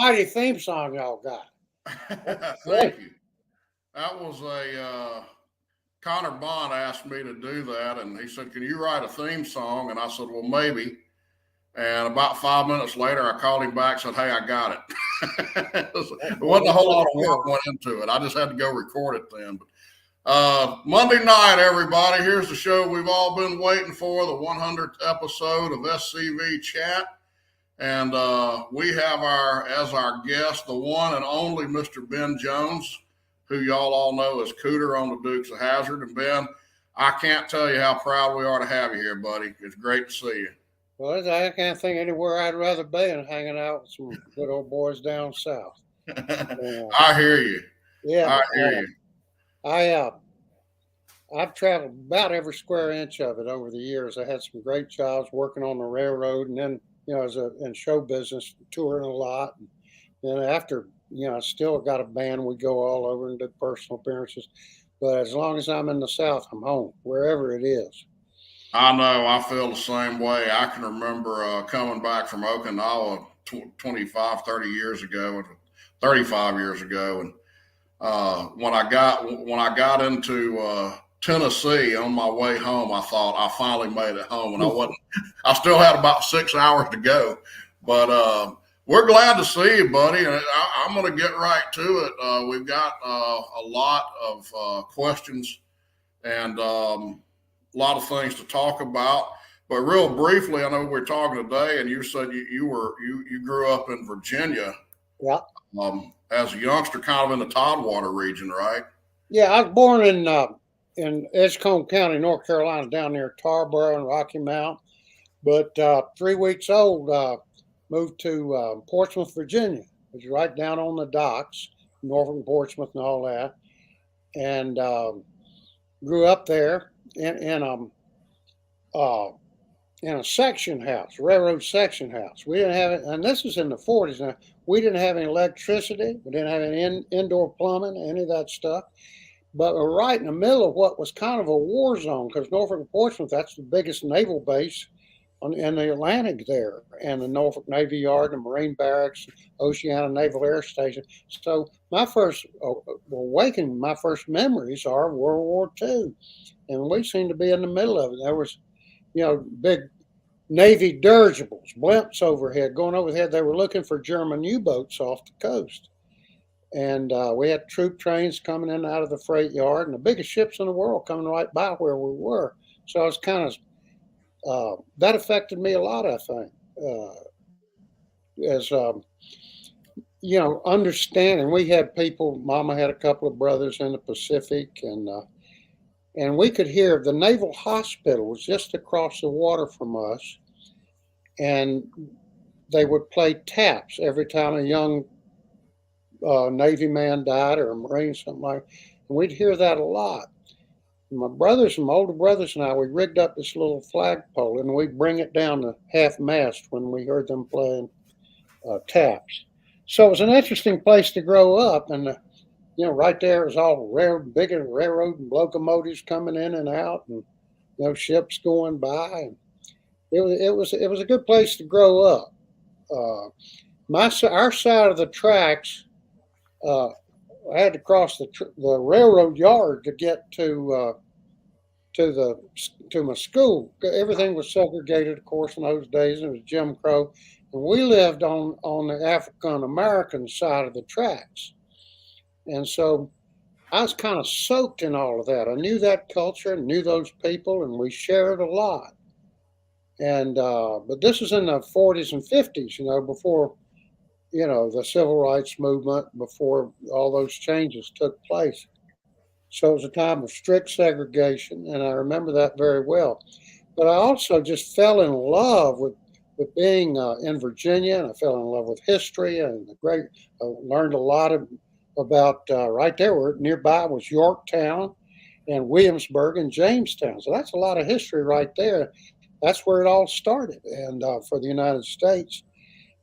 mighty theme song y'all got. Thank you. That was a Connor Bond asked me to do that, and he said, "Can you write a theme song?" And I said, "Well, maybe." And about 5 minutes later, I called him back and said, "Hey, I got it." It wasn't a whole lot of work went into it. I just had to go record it then. But Monday night, everybody, here's the show we've all been waiting for, the 100th episode of SCV Chat. And we have as our guest, the one and only Mr. Ben Jones, who y'all all know as Cooter on the Dukes of Hazzard. And Ben, I can't tell you how proud we are to have you here, buddy. It's great to see you. Well, I can't think anywhere I'd rather be than hanging out with some good old boys down south. I hear you. Yeah, I hear you. I've traveled about every square inch of it over the years. I had some great jobs working on the railroad, and then as in show business, touring a lot. And then after, I still got a band. We go all over and do personal appearances. But as long as I'm in the South, I'm home, wherever it is. I know. I feel the same way. I can remember coming back from Okinawa 25, 35 years ago. And when I got into Tennessee on my way home, I thought I finally made it home, and I still had about 6 hours to go, but we're glad to see you, buddy. And I'm going to get right to it. We've got a lot of questions and a lot of things to talk about, but real briefly, I know we're talking today, and you said you grew up in Virginia. Yeah. As a youngster, kind of in the Tidewater region, right? Yeah, I was born in Edgecombe County, North Carolina, down near Tarboro and Rocky Mount. But 3 weeks old, moved to Portsmouth, Virginia, which is right down on the docks, Norfolk, Portsmouth, and all that. And grew up there in a section house, railroad section house. We didn't have it, and this was in the 40s. Now, we didn't have any electricity. We didn't have any indoor plumbing, any of that stuff. But we're right in the middle of what was kind of a war zone, because Norfolk and Portsmouth, that's the biggest naval base in the Atlantic there, and the Norfolk Navy Yard, the Marine Barracks, Oceana Naval Air Station. So my first memories are World War II, and we seem to be in the middle of it. There was, big Navy dirigibles, blimps overhead, going overhead. They were looking for German U-boats off the coast. And we had troop trains coming in and out of the freight yard, and the biggest ships in the world coming right by where we were. So I was kind of, that affected me a lot, I think, as, understanding. We had people, Mama had a couple of brothers in the Pacific, and we could hear the Naval Hospital was just across the water from us, and they would play taps every time a young Navy man died or a Marine, something like that. And we'd hear that a lot. And my older brothers and I, we rigged up this little flagpole, and we'd bring it down to half mast when we heard them playing taps. So it was an interesting place to grow up. And, right there was all big railroad and locomotives coming in and out, and, ships going by. And it was a good place to grow up. Our side of the tracks, I had to cross the railroad yard to get to my school. Everything was segregated, of course, in those days. It was Jim Crow, and we lived on the African American side of the tracks, and so I was kind of soaked in all of that. I knew that culture, and knew those people, and we shared a lot. And but this was in the 40s and 50s, before the civil rights movement, before all those changes took place. So it was a time of strict segregation, and I remember that very well. But I also just fell in love with being in Virginia, and I fell in love with history and I learned a lot about right there. Nearby was Yorktown and Williamsburg and Jamestown. So that's a lot of history right there. That's where it all started, and for the United States.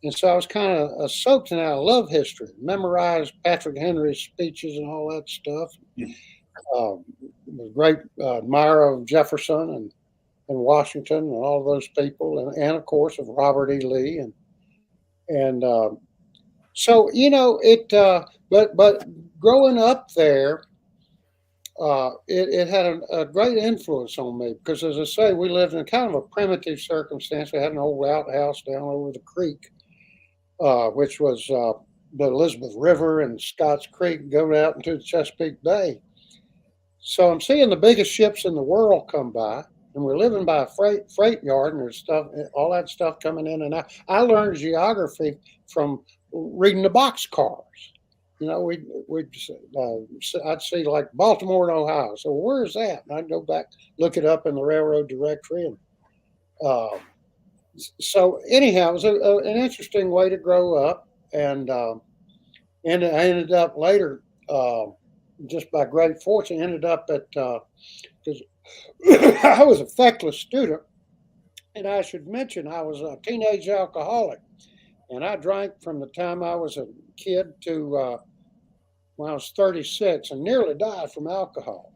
And so I was kind of soaked in it. I love history, memorized Patrick Henry's speeches and all that stuff. Was a great admirer of Jefferson and Washington and all those people, and of course of Robert E. Lee. And So but growing up there, it had a great influence on me because, as I say, we lived in kind of a primitive circumstance. We had an old outhouse down over the creek, which was the Elizabeth River and Scotts Creek go out into the Chesapeake Bay. So I'm seeing the biggest ships in the world come by, and we're living by a freight yard, and there's stuff, all that stuff coming in and out. I learned geography from reading the boxcars. We I'd see like Baltimore and Ohio. So where's that? And I'd go back, look it up in the railroad directory, and uh, so anyhow, it was an interesting way to grow up, and I ended up later, just by great fortune, ended up at because I was a feckless student, and I should mention I was a teenage alcoholic, and I drank from the time I was a kid to when I was 36, and nearly died from alcohol.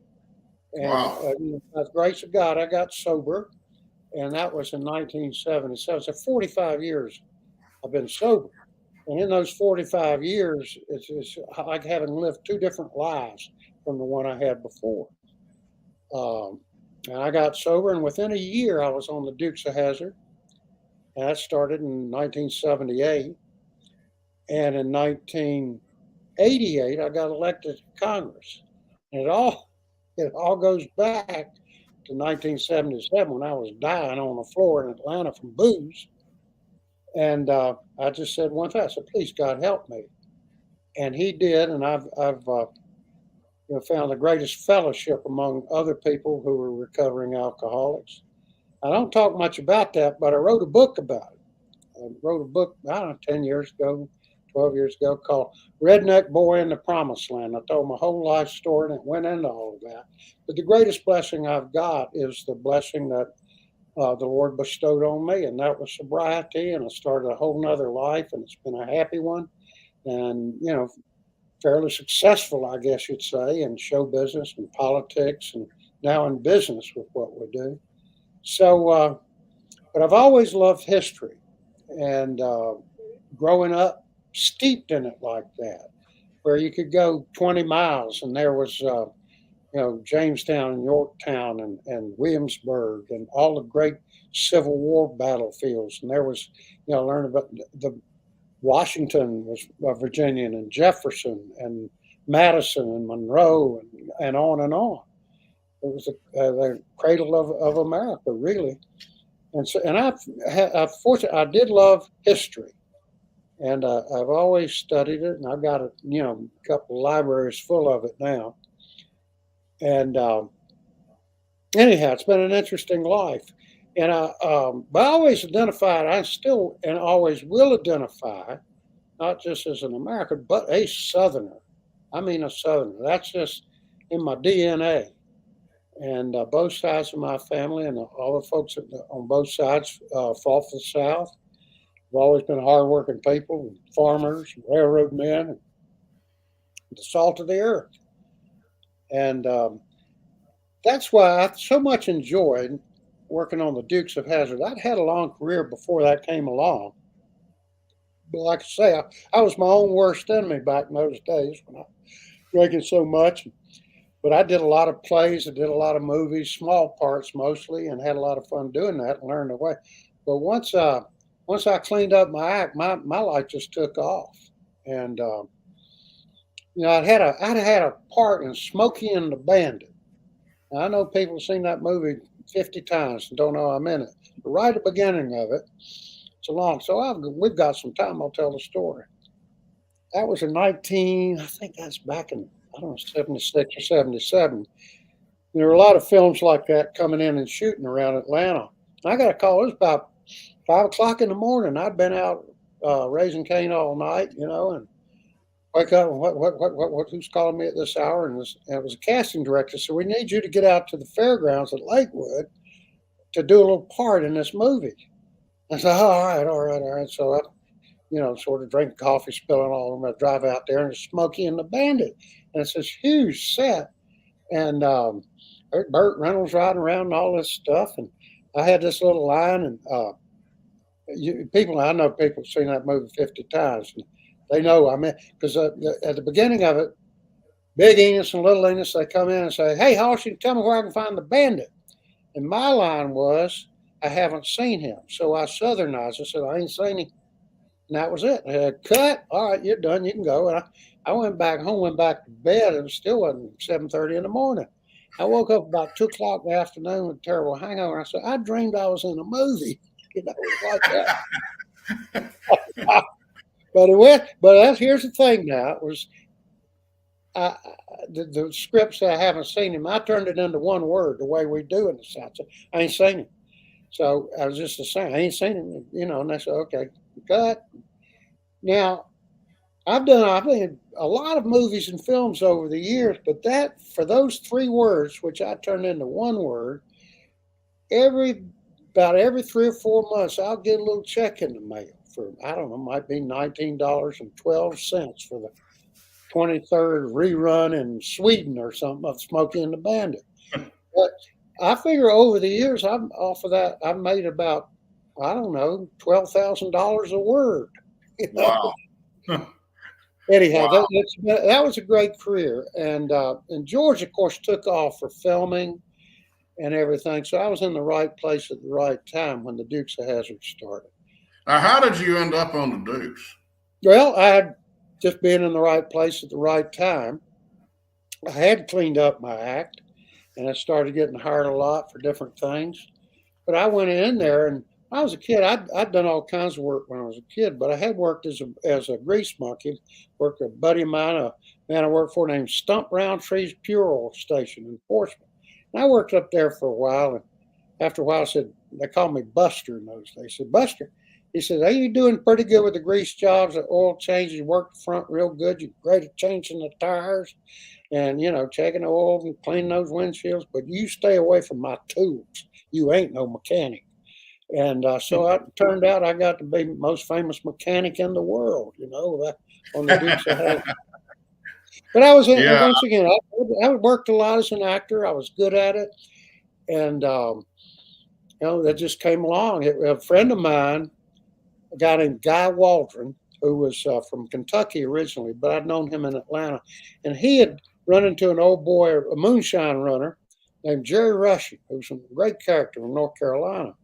And Wow. by the grace of God, I got sober, and that was in 1977. So 45 years I've been sober. And in those 45 years, it's like having lived two different lives from the one I had before. Um, and I got sober, and within a year, I was on the Dukes of Hazzard. And that started in 1978. And in 1988, I got elected to Congress. And it all goes back to 1977 when I was dying on the floor in Atlanta from booze. And I just said one thing. I said, "Please, God, help me." And He did. And I've found the greatest fellowship among other people who are recovering alcoholics. I don't talk much about that, but I wrote a book about it. I wrote a book, I don't know, 10 years ago, 12 years ago, called Redneck Boy in the Promised Land. I told my whole life story, and it went into all of that. But the greatest blessing I've got is the blessing that the Lord bestowed on me, and that was sobriety. And I started a whole nother life, and it's been a happy one. And, fairly successful, I guess you'd say, in show business and politics, and now in business with what we do. So, but I've always loved history, and growing up steeped in it like that, where you could go 20 miles and there was, Jamestown and Yorktown and Williamsburg and all the great Civil War battlefields. And there was, learn about the Washington was Virginian, and Jefferson and Madison and Monroe, and on and on. It was the cradle of America, really. And so, and fortunately, I did love history, and I've always studied it, and I've got a couple of libraries full of it now. And anyhow, it's been an interesting life. And but I always identified, I still and always will identify, not just as an American, but a Southerner. I mean, a Southerner. That's just in my DNA. And both sides of my family and all the folks on both sides fought for the South. We've always been hardworking people, farmers, railroad men, and the salt of the earth. And that's why I so much enjoyed working on the Dukes of Hazzard. I'd had a long career before that came along. But like I say, I was my own worst enemy back in those days when I was drinking so much. But I did a lot of plays, I did a lot of movies, small parts mostly, and had a lot of fun doing that and learned the way. But once I cleaned up my act, my life just took off. And I'd had a part in Smokey and the Bandit. Now, I know people have seen that movie 50 times and don't know I'm in it. But right at the beginning of it, it's a long. So we've got some time. I'll tell the story. That was in 19. I think that's back in, I don't know, 76 or 77. There were a lot of films like that coming in and shooting around Atlanta. I got a call. It was about 5 o'clock in the morning. I'd been out raising cane all night, and wake up and what who's calling me at this hour? And it was a casting director. So we need you to get out to the fairgrounds at Lakewood to do a little part in this movie. I said, oh, all right. So I, sort of drinking coffee, spilling all over. I drive out there, and it's Smokey and the Bandit. And it's this huge set. And Burt Reynolds riding around and all this stuff. And I had this little line, and I know people have seen that movie 50 times. And They know. I mean, because at the beginning of it, Big Enos and Little Enos, they come in and say, "Hey, Hoss, you can tell me where I can find the bandit." And my line was, "I haven't seen him." So I southernized. I said, "I ain't seen him." And that was it. I had cut. All right, you're done. You can go. And I went back home, went back to bed, and it still wasn't 7:30 in the morning. I woke up about 2 o'clock in the afternoon with a terrible hangover. I said, "I dreamed I was in a movie." It was like that. But it went. But here's the thing. Now it was I, the scripts that I haven't seen him. I turned it into one word the way we do in the South. So I ain't seen him. So I was just saying, I ain't seen him. And they said, "Okay, cut." Now I've been a lot of movies and films over the years, but that for those three words, which I turned into one word, every about every 3 or 4 months, I'll get a little check in the mail for I don't know, might be $19.12 for the 23rd rerun in Sweden or something of Smokey and the Bandit. But I figure over the years, I'm off of that. I've made about I don't know $12,000 a word. Wow. Anyhow, Wow. that was a great career, and George, of course, took off for filming and everything. So I was in the right place at the right time when the Dukes of Hazzard started. Now, how did you end up on the Dukes? Well, I had just been in the right place at the right time. I had cleaned up my act, and I started getting hired a lot for different things. But I went in there, and I was a kid. I'd done all kinds of work when I was a kid, but I had worked as a grease monkey. Worked with a buddy of mine, a man I worked for named Stump Roundtree's Pure Oil Station in Portsmouth. And I worked up there for a while, and after a while, I said they called me Buster in those days. I said, "Buster," he said, "Are you doing pretty good with the grease jobs, the oil changes? You work the front real good. You're great at changing the tires, and checking the oil and cleaning those windshields. But you stay away from my tools. You ain't no mechanic." And so it turned out I got to be the most famous mechanic in the world, on the Dukes of Hazzard. But I was Yeah. once again, I worked a lot as an actor. I was good at it, and that just came along. A friend of mine, a guy named Guy Waldron, who was from Kentucky originally, but I'd known him in Atlanta, and he had run into an old boy, a moonshine runner named Jerry Rushing, who's a great character from North Carolina.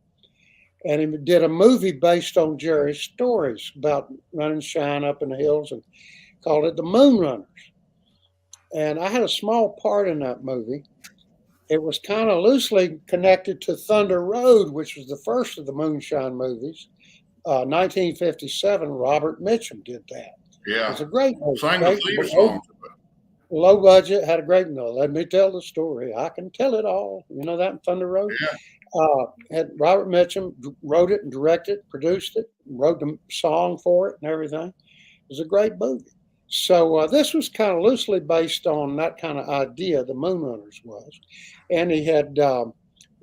And he did a movie based on Jerry's stories about running shine up in the hills and called it The Moon Runners. And I had a small part in that movie. It was kind of loosely connected to Thunder Road, which was the first of the Moonshine movies. 1957, Robert Mitchum did that. Yeah. It was a great movie. Sang the theme song. Low budget, had a great let me tell the story. I can tell it all. You know that in Thunder Road? Yeah. Had Robert Mitchum wrote it and directed it, produced it, wrote the song for it and everything. It was a great movie. So this was kind of loosely based on that kind of idea, the Moonrunners was. And he had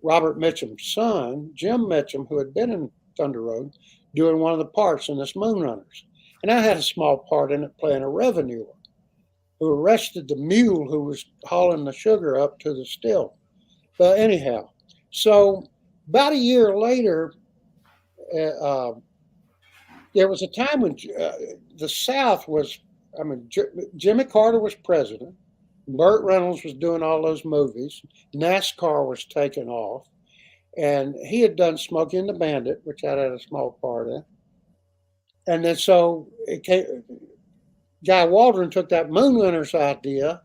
Robert Mitchum's son, Jim Mitchum, who had been in Thunder Road, doing one of the parts in this Moonrunners. And I had a small part in it playing a revenuer who arrested the mule who was hauling the sugar up to the still. But anyhow, so about a year later, there was a time when the South was, Jimmy Carter was president. Burt Reynolds was doing all those movies. NASCAR was taking off. And he had done Smokey and the Bandit, which I had a small part in. And then so Guy Waldron took that Moonrunners idea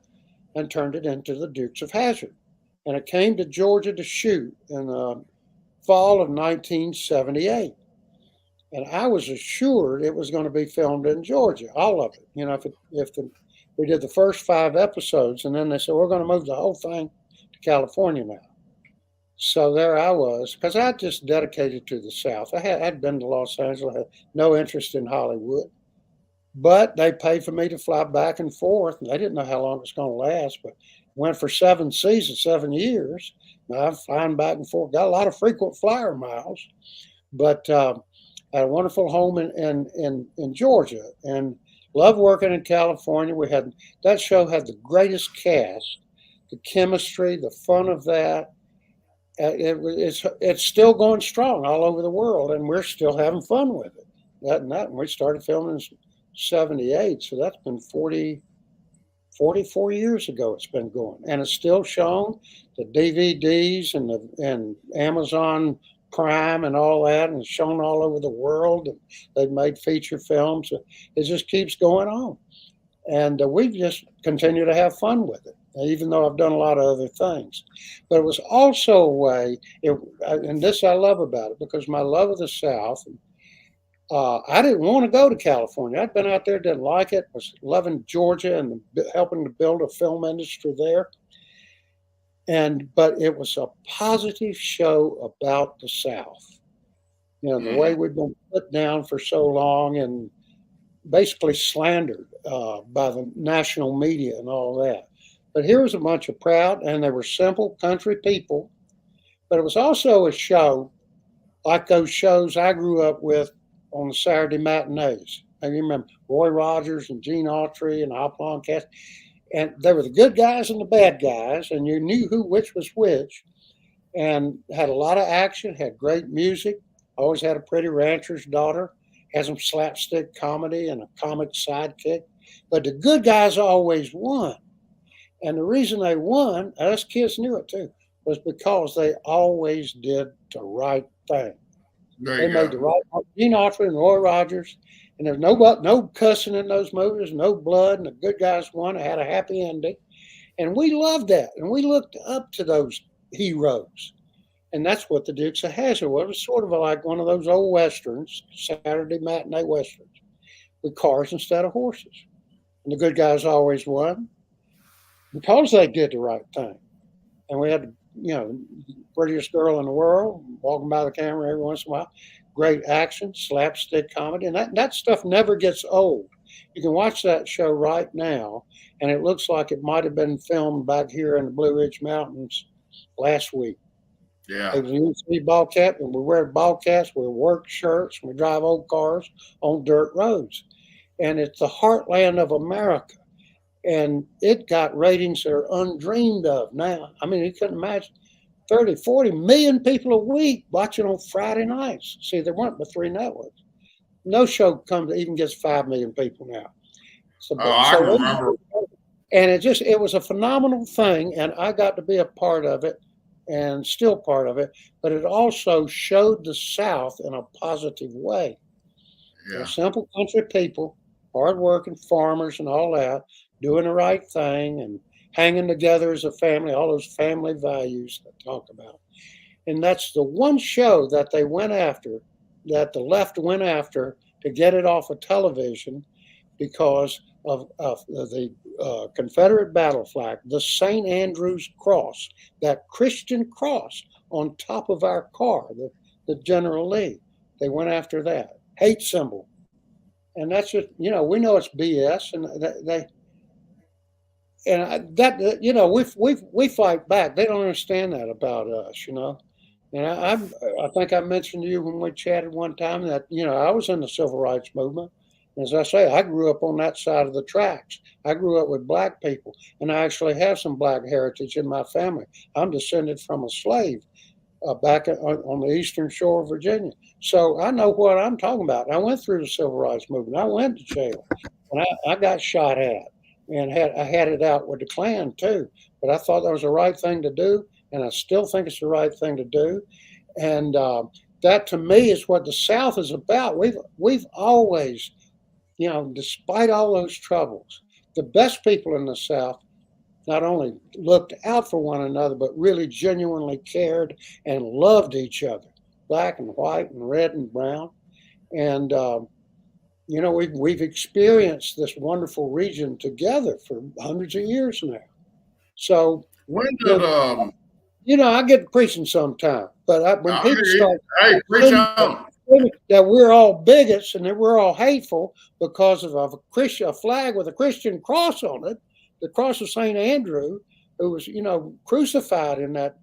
and turned it into the Dukes of Hazzard. And it came to Georgia to shoot in the fall of 1978. And I was assured it was going to be filmed in Georgia, all of it. We did the first 5 episodes, and then they said, we're going to move the whole thing to California now. So there I was, because I just dedicated to the South. I'd been to Los Angeles, had no interest in Hollywood. But they paid for me to fly back and forth. And they didn't know how long it was going to last, but went for 7 seasons, 7 years. I'm flying back and forth. Got a lot of frequent flyer miles, but had a wonderful home in Georgia and loved working in California. That show had the greatest cast, the chemistry, the fun of that. It's still going strong all over the world, and we're still having fun with it. And we started filming in 78. So that's been 44 years ago it's been going. And it's still shown, the DVDs and Amazon Prime and all that, and it's shown all over the world. And they've made feature films. It just keeps going on. And we just continue to have fun with it, even though I've done a lot of other things. But it was also a way, and this I love about it, because my love of the South, I didn't want to go to California. I'd been out there, didn't like it, was loving Georgia and helping to build a film industry there. But it was a positive show about the South. You know, the way we've been put down for so long and basically slandered by the national media and all that. But here was a bunch of proud, and they were simple country people. But it was also a show like those shows I grew up with on the Saturday matinees. I remember Roy Rogers and Gene Autry and Hopalong Cast. And they were the good guys and the bad guys, and you knew which was which, and had a lot of action, had great music, always had a pretty rancher's daughter, had some slapstick comedy and a comic sidekick. But the good guys always won. And the reason they won, us kids knew it too, was because they always did the right thing. They made the right. Gene Autry and Roy Rogers, and there's no cussing in those movies, no blood, and the good guys won. It had a happy ending, and we loved that, and we looked up to those heroes, and that's what the Dukes of Hazzard was. It was sort of like one of those old westerns, Saturday matinee westerns, with cars instead of horses, and the good guys always won because they did the right thing, and we had prettiest girl in the world walking by the camera every once in a while. Great action, slapstick comedy, and that stuff never gets old. You can watch that show right now, and it looks like it might have been filmed back here in the Blue Ridge Mountains last week. Yeah. It was a university ball cap, and we wear ball caps, we work shirts, and we drive old cars on dirt roads. And it's the heartland of America. And it got ratings that are undreamed of now. I mean, you couldn't imagine 30, 40 million people a week watching on Friday nights. See, there weren't but 3 networks. No show even gets 5 million people now. I remember. And it was a phenomenal thing, and I got to be a part of it and still part of it, but it also showed the South in a positive way. Yeah. Simple country people, hardworking farmers and all that, doing the right thing and hanging together as a family, all those family values I talk about. And that's the one show that they went after, that the left went after to get it off of television because of the Confederate battle flag, the St. Andrew's cross, that Christian cross on top of our car, the General Lee. They went after that. Hate symbol. And that's just, we know it's BS, and we fight back. They don't understand that about us, And I think I mentioned to you when we chatted one time that, I was in the civil rights movement. As I say, I grew up on that side of the tracks. I grew up with black people, and I actually have some black heritage in my family. I'm descended from a slave back on the eastern shore of Virginia. So I know what I'm talking about. I went through the civil rights movement. I went to jail, and I got shot at. And I had it out with the Klan too. But I thought that was the right thing to do, and I still think it's the right thing to do. And that to me is what the South is about. We've always, despite all those troubles, the best people in the South not only looked out for one another, but really genuinely cared and loved each other, black and white and red and brown. And we've experienced this wonderful region together for hundreds of years now. So when did I get to preaching sometime, but when people start preach on that we're all bigots and that we're all hateful because of a flag with a Christian cross on it, the cross of St. Andrew, who was crucified in that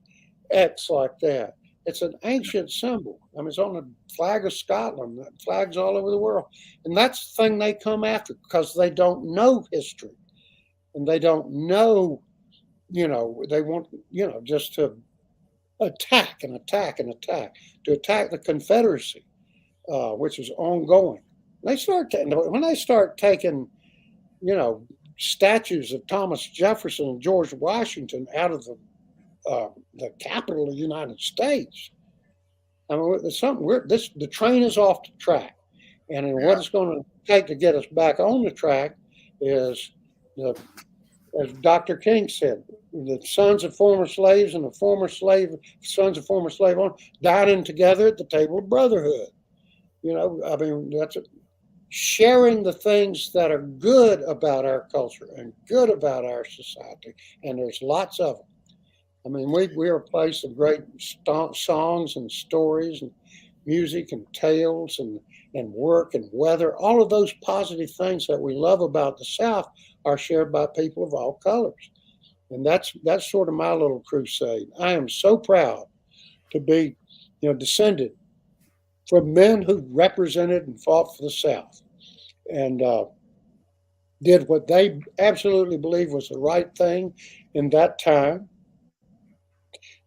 X like that. It's an ancient symbol. I mean, it's on the flag of Scotland, flags all over the world. And that's the thing they come after because they don't know history. And they don't know, they want, just to attack, to attack the Confederacy, which is ongoing. when they start taking, statues of Thomas Jefferson and George Washington out of the capital of the United States, I mean, it's something the train is off the track, and what it's going to take to get us back on the track is as Dr. King said, the sons of former slaves and the sons of former slave owners dining together at the table of brotherhood. I mean, that's sharing the things that are good about our culture and good about our society, and there's lots of them. I mean, we're a place of great songs and stories and music and tales and work and weather. All of those positive things that we love about the South are shared by people of all colors. And that's sort of my little crusade. I am so proud to be, descended from men who represented and fought for the South and did what they absolutely believed was the right thing in that time.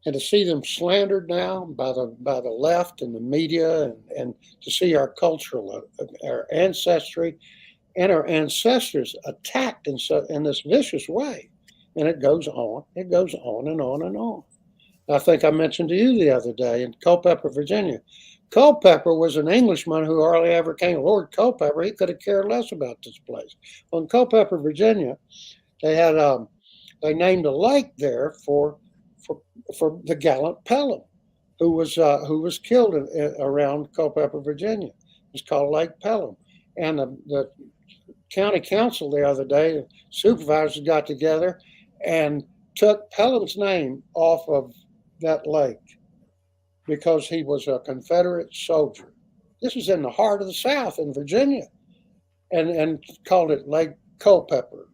And to see them slandered now by the left and the media, and to see our cultural, our ancestry, and our ancestors attacked in this vicious way, and it goes on and on and on. I think I mentioned to you the other day in Culpeper, Virginia. Culpeper was an Englishman who hardly ever came. Lord Culpeper, he could have cared less about this place. Well, in Culpeper, Virginia, they had they named a lake there for the gallant Pelham, who was killed around Culpeper, Virginia. It's called Lake Pelham, and the county council the other day, the supervisors got together and took Pelham's name off of that lake because he was a Confederate soldier. This was in the heart of the South in Virginia, and called it Lake Culpeper.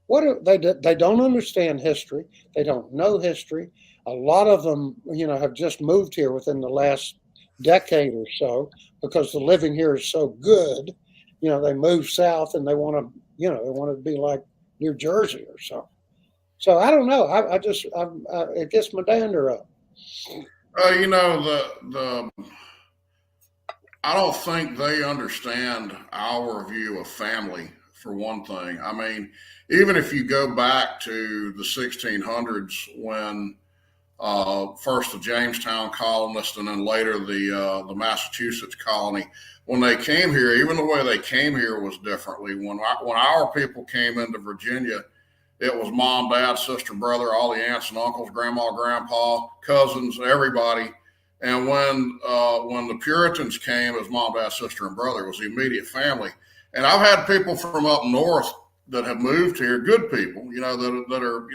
They don't understand history. They don't know history. A lot of them, have just moved here within the last decade or so because the living here is so good. They move south and they want to be like New Jersey or something. So I don't know. It gets my dander up. I don't think they understand our view of family, for one thing. I mean, even if you go back to the 1600s when first the Jamestown colonists and then later the Massachusetts colony, when they came here, even the way they came here was differently. When our people came into Virginia, it was mom, dad, sister, brother, all the aunts and uncles, grandma, grandpa, cousins, everybody. And when the Puritans came, it was mom, dad, sister, and brother. It was the immediate family. And I've had people from up north that have moved here, good people, that are,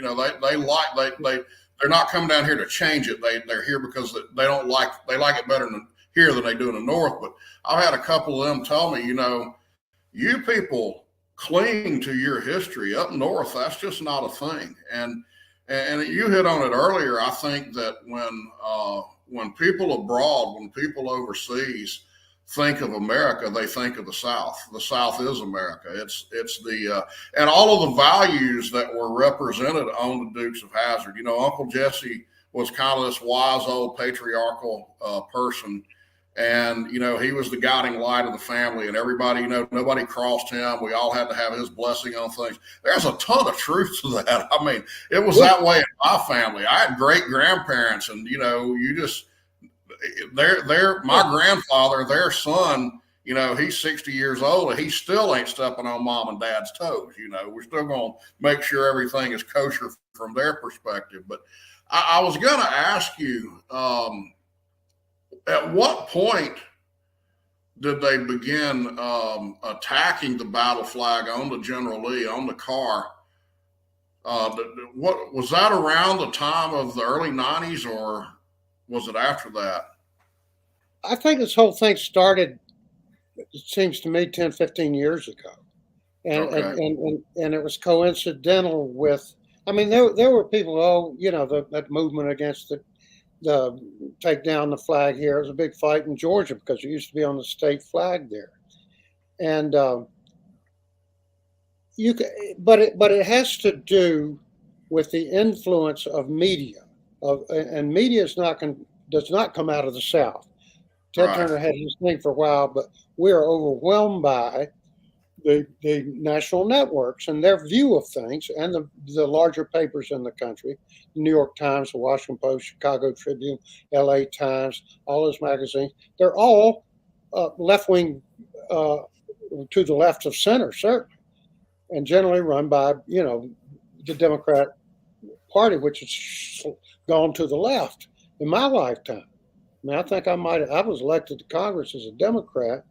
they're not coming down here to change it. They're here because they like it better here than they do in the north. But I've had a couple of them tell me, you people cling to your history up north. That's just not a thing. And you hit on it earlier. I think that when people abroad, when people overseas think of America, they think of the South. The South is America. It's the and all of the values that were represented on the Dukes of Hazzard. Uncle Jesse was kind of this wise old patriarchal person, and he was the guiding light of the family, and everybody, nobody crossed him. We all had to have his blessing on things. There's a ton of truth to that. I mean, it was that way in my family. I had great grandparents, and my grandfather, their son, he's 60 years old and he still ain't stepping on mom and dad's toes. We're still going to make sure everything is kosher from their perspective. But I was going to ask you, at what point did they begin attacking the battle flag on the General Lee, on the car? What was that around the time of the early 90s, or was it after that? I think this whole thing started, it seems to me, 10, 15 years ago. And it was coincidental with, I mean, there were people, that movement against the take down the flag here. It was a big fight in Georgia because it used to be on the state flag there. And but it has to do with the influence of media. And media does not come out of the South. Ted Turner had his thing for a while, but we are overwhelmed by the national networks and their view of things, and the larger papers in the country, the New York Times, the Washington Post, Chicago Tribune, LA Times, all those magazines. They're all left-wing, to the left of center, certainly, and generally run by, the Democrat Party, which has gone to the left in my lifetime. I mean, I think I was elected to Congress as a Democrat,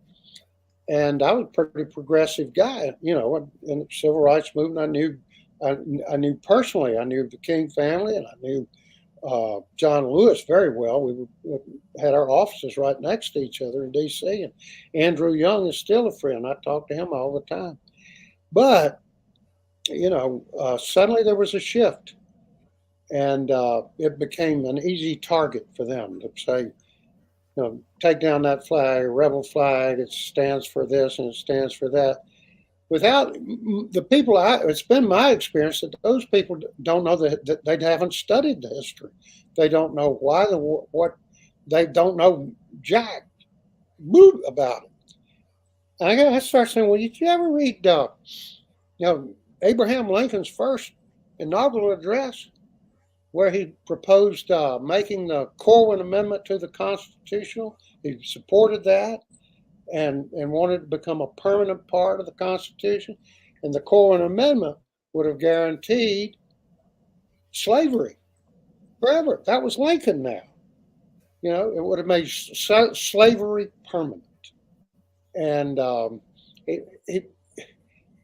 and I was a pretty progressive guy, in the civil rights movement. I knew personally, I knew the King family, and I knew John Lewis very well. We had our offices right next to each other in D.C., and Andrew Young is still a friend. I talk to him all the time. But, suddenly there was a shift, and it became an easy target for them to say, take down that flag, rebel flag. It stands for this and it stands for that. Without the people, it's been my experience that those people don't know that they haven't studied the history. They don't know why what they don't know jack about it. And I start saying, well, did you ever read, Abraham Lincoln's first inaugural address, where he proposed making the Corwin Amendment to the Constitutional? He supported that and wanted to become a permanent part of the Constitution. And the Corwin Amendment would have guaranteed slavery forever. That was Lincoln now. It would have made slavery permanent. And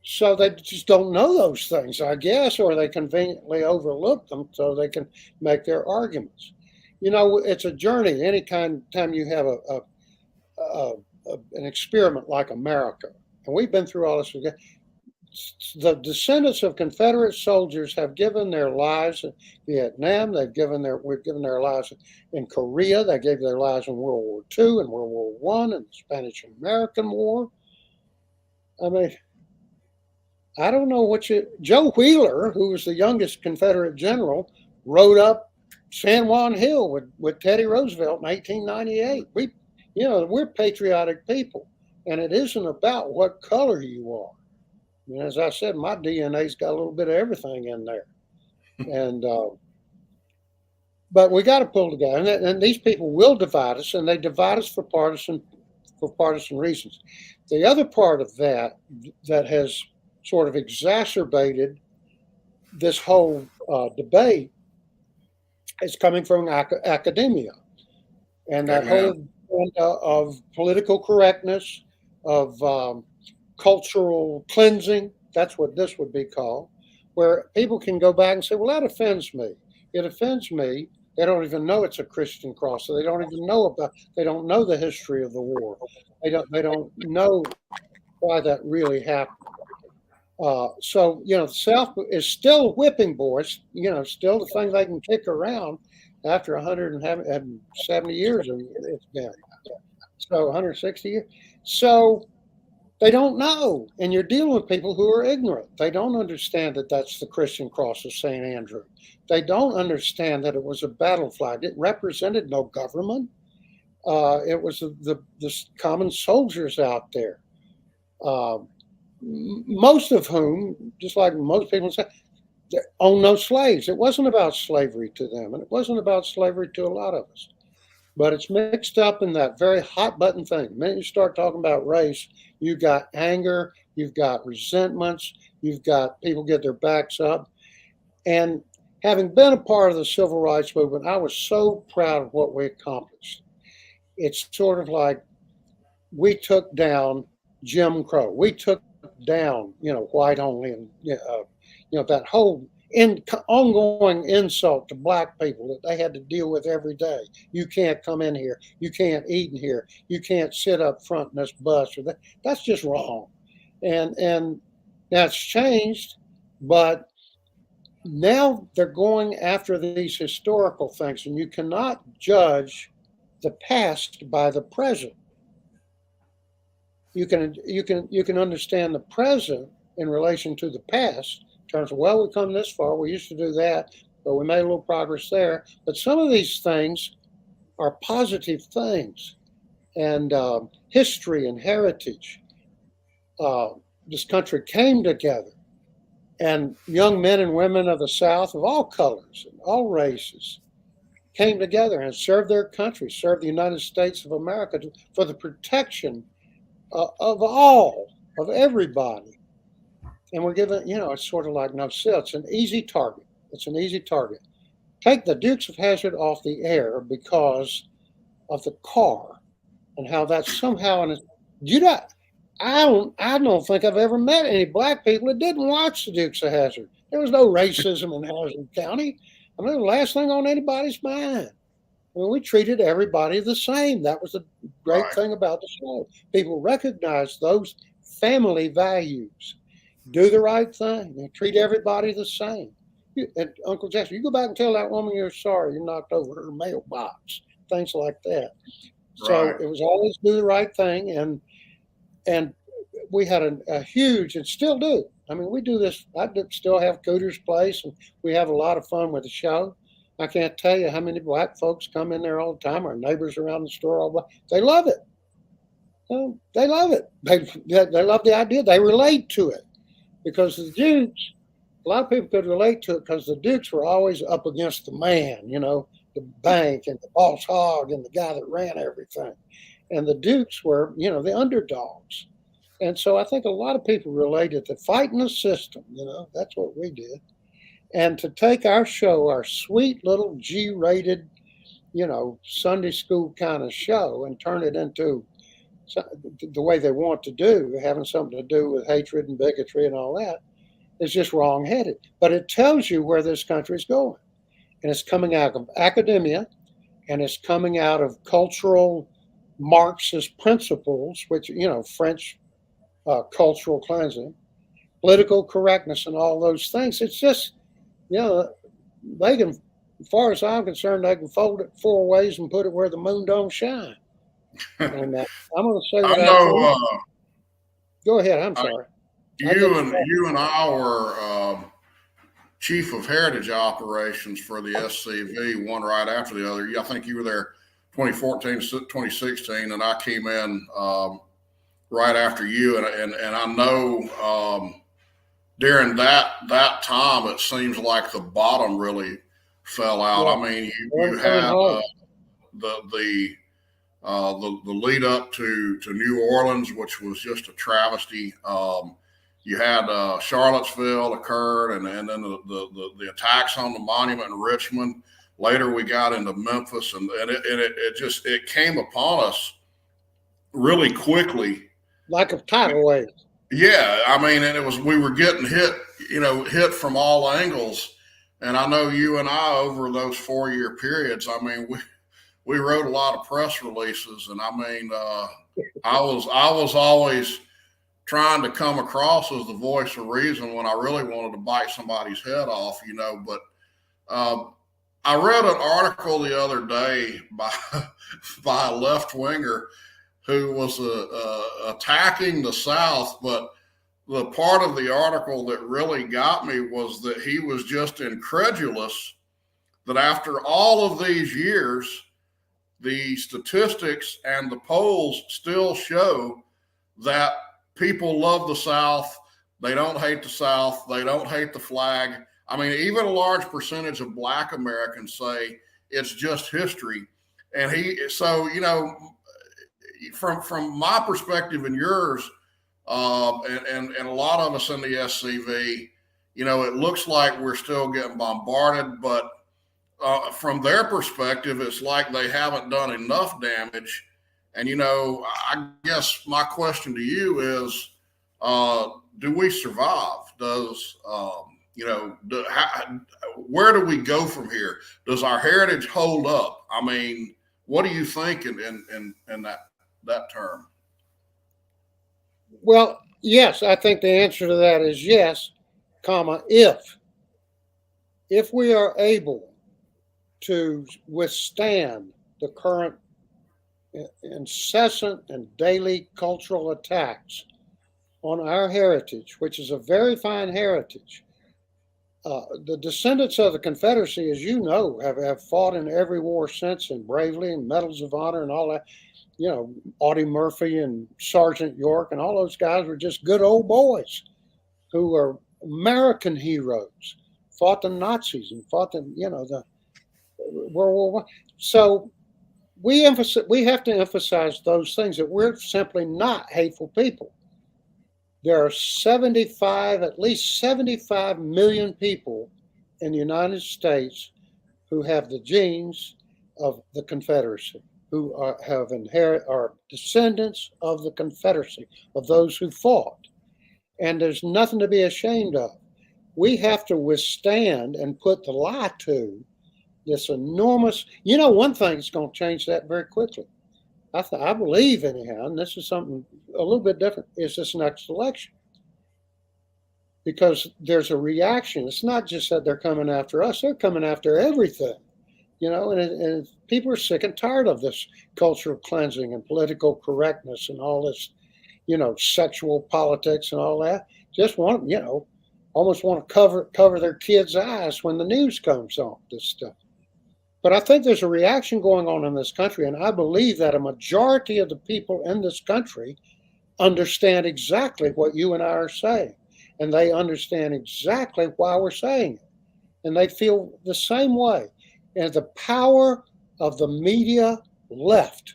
so they just don't know those things, I guess, or they conveniently overlook them so they can make their arguments. It's a journey. Anytime you have an experiment like America, and we've been through all this. The descendants of Confederate soldiers have given their lives in Vietnam. We've given their lives in Korea. They gave their lives in World War II and World War I and the Spanish-American War. I mean, I don't know Joe Wheeler, who was the youngest Confederate general, rode up San Juan Hill with Teddy Roosevelt in 1898. We're patriotic people, and it isn't about what color you are. As I said, my DNA's got a little bit of everything in there, and but we got to pull together. And these people will divide us, and they divide us for partisan reasons. The other part of that has sort of exacerbated this whole debate is coming from academia, and that whole of political correctness, of cultural cleansing. That's what this would be called, where people can go back and say, well, that offends me. It offends me. They don't even know it's a Christian cross. So they don't know the history of the war. They don't know why that really happened. So, the South is still a whipping boy, still the thing they can kick around after 170 years it's been. So 160 years. So they don't know. And you're dealing with people who are ignorant. They don't understand that that's the Christian cross of St. Andrew. They don't understand that it was a battle flag. It represented no government. It was the common soldiers out there. Most of whom, just like most people say, own no slaves. It wasn't about slavery to them, and it wasn't about slavery to a lot of us. But it's mixed up in that very hot button thing. The minute you start talking about race, you've got anger, you've got resentments, you've got people get their backs up. And having been a part of the civil rights movement, I was so proud of what we accomplished. It's sort of like we took down Jim Crow. We took down, white only, and that whole ongoing insult to black people that they had to deal with every day. You can't come in here. You can't eat in here. You can't sit up front in this bus. Or that's just wrong. And that's changed, but now they're going after these historical things, and you cannot judge the past by the present. You can understand the present in relation to the past in terms of, well, we've come this far. We used to do that, but we made a little progress there. But some of these things are positive things. and history and heritage. This country came together, and young men and women of the South of all colors and all races came together and served their country, served the United States of America for the protection of all, of everybody. And we're given, it's sort of like, no, still, it's an easy target. It's an easy target. Take the Dukes of Hazzard off the air because of the car and how that's somehow, I don't think I've ever met any black people that didn't watch the Dukes of Hazzard. There was no racism in Hazzard County. I mean, the last thing on anybody's mind. I mean, we treated everybody the same. That was the great thing about the show. People recognize those family values. Do the right thing and treat everybody the same. And Uncle Jackson, you go back and tell that woman you're sorry you knocked over her mailbox, things like that. So it was always do the right thing, and we had a huge, and still do. I mean, we do this. I still have Cooter's place, and we have a lot of fun with the show. I can't tell you how many black folks come in there all the time. Our neighbors around the store, all the they love it. They love it. They love the idea. They relate to it because the Dukes. A lot of people could relate to it because the Dukes were always up against the man, the bank and the boss hog and the guy that ran everything. And the Dukes were, the underdogs. And so I think a lot of people related to fighting the system, that's what we did. And to take our show, our sweet little G-rated, Sunday school kind of show and turn it into the way they want to do, having something to do with hatred and bigotry and all that, is just wrong-headed. But it tells you where this country is going. And it's coming out of academia, and it's coming out of cultural Marxist principles, which, French cultural cleansing, political correctness, and all those things. It's just, they can, as far as I'm concerned, they can fold it 4 ways and put it where the moon don't shine. And I'm going to say what I know. Go ahead. I'm sorry. You and I were chief of heritage operations for the SCV, one right after the other. I think you were there 2014 to 2016, and I came in right after you. And I know during that time, it seems like the bottom really fell out. Yeah. I mean, you had the lead up to New Orleans, which was just a travesty. You had Charlottesville occurred, and then the attacks on the monument in Richmond. Later, we got into Memphis, and it came upon us really quickly, like a tidal wave. Yeah, I mean, and we were getting hit from all angles. And I know you and I, over those 4-year periods, I mean, we wrote a lot of press releases, and I mean, I was always trying to come across as the voice of reason when I really wanted to bite somebody's head off, But I read an article the other day by a left winger who was attacking the South, but the part of the article that really got me was that he was just incredulous that after all of these years, the statistics and the polls still show that people love the South. They don't hate the South. They don't hate the flag. I mean, even a large percentage of Black Americans say it's just history. And from my perspective and yours, and a lot of us in the SCV, it looks like we're still getting bombarded, but from their perspective, it's like they haven't done enough damage. And, I guess my question to you is, do we survive? Where do we go from here? Does our heritage hold up? I mean, what do you think in that term? Well, yes, I think the answer to that is yes, if we are able to withstand the current incessant and daily cultural attacks on our heritage, which is a very fine heritage. The descendants of the Confederacy, as you know, have fought in every war since, and bravely, and medals of honor and all that. Audie Murphy and Sergeant York and all those guys were just good old boys who are American heroes, fought the Nazis and fought the World War I. So we have to emphasize those things, that we're simply not hateful people. There are at least 75 million people in the United States who have the genes of the Confederacy, who are descendants of the Confederacy, of those who fought. And there's nothing to be ashamed of. We have to withstand and put the lie to this enormous. One thing that's going to change that very quickly, I believe anyhow, and this is something a little bit different, is this next election. Because there's a reaction. It's not just that they're coming after us, they're coming after everything. And people are sick and tired of this cultural cleansing and political correctness and all this, sexual politics and all that. Just almost want to cover their kids' eyes when the news comes on, this stuff. But I think there's a reaction going on in this country, and I believe that a majority of the people in this country understand exactly what you and I are saying, and they understand exactly why we're saying it, and they feel the same way. And the power of the media left,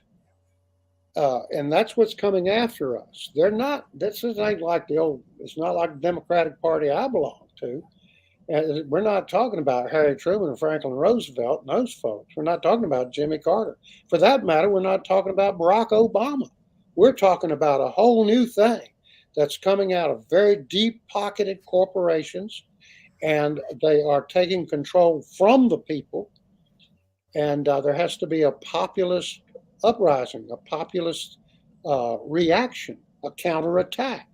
and that's what's coming after us. They're not. This ain't like it's not like the Democratic Party I belong to. And we're not talking about Harry Truman and Franklin Roosevelt and those folks. We're not talking about Jimmy Carter. For that matter, we're not talking about Barack Obama. We're talking about a whole new thing that's coming out of very deep-pocketed corporations, and they are taking control from the people. And there has to be a populist uprising, a populist reaction, a counterattack.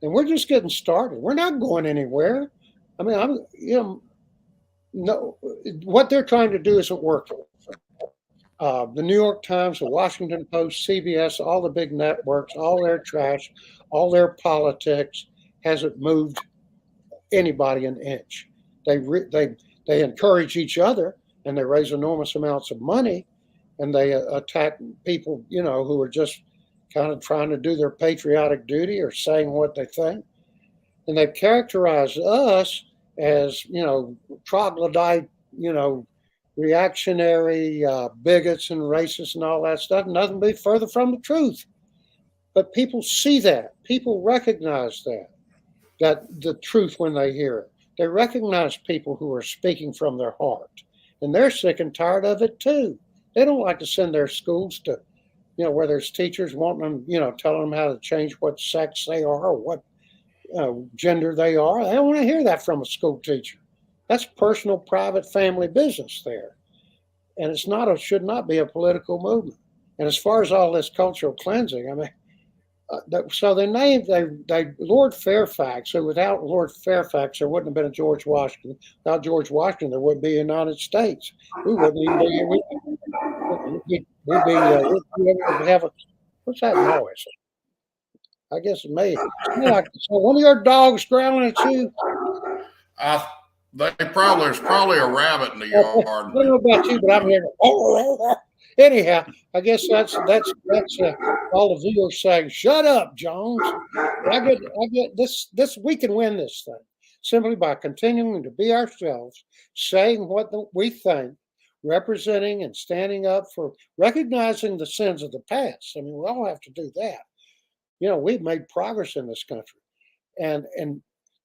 And we're just getting started. We're not going anywhere. I mean, no, what they're trying to do isn't working. The New York Times, the Washington Post, CBS, all the big networks, all their trash, all their politics hasn't moved anybody an inch. They encourage each other, and they raise enormous amounts of money, and they attack people, who are just kind of trying to do their patriotic duty or saying what they think. And they've characterized us as, troglodyte, reactionary bigots and racists and all that stuff. Nothing be further from the truth. But people see that. People recognize that the truth when they hear it. They recognize people who are speaking from their heart. And they're sick and tired of it too. They don't like to send their schools to, where there's teachers wanting them, telling them how to change what sex they are or what gender they are. They don't want to hear that from a school teacher. That's personal, private, family business there. And should not be a political movement. And as far as all this cultural cleansing, I mean, so they named Lord Fairfax. So without Lord Fairfax, there wouldn't have been a George Washington. Without George Washington, there wouldn't be a United States. We wouldn't even be. We'd have a. What's that noise? I guess it may. So one of your dogs growling at you. There's probably a rabbit in the yard. I don't know about you, but I'm hearing. Anyhow, I guess that's all the viewers saying, "Shut up, Jones." I get this. We can win this thing simply by continuing to be ourselves, saying what we think, representing and standing up for, recognizing the sins of the past. I mean, we all have to do that. We've made progress in this country, and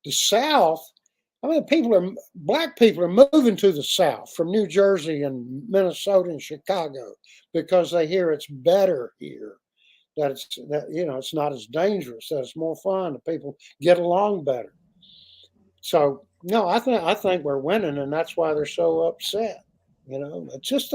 the South. I mean, black people are moving to the South from New Jersey and Minnesota and Chicago because they hear it's better here, that it's not as dangerous, that it's more fun, that people get along better. So no, I think we're winning, and that's why they're so upset. It's just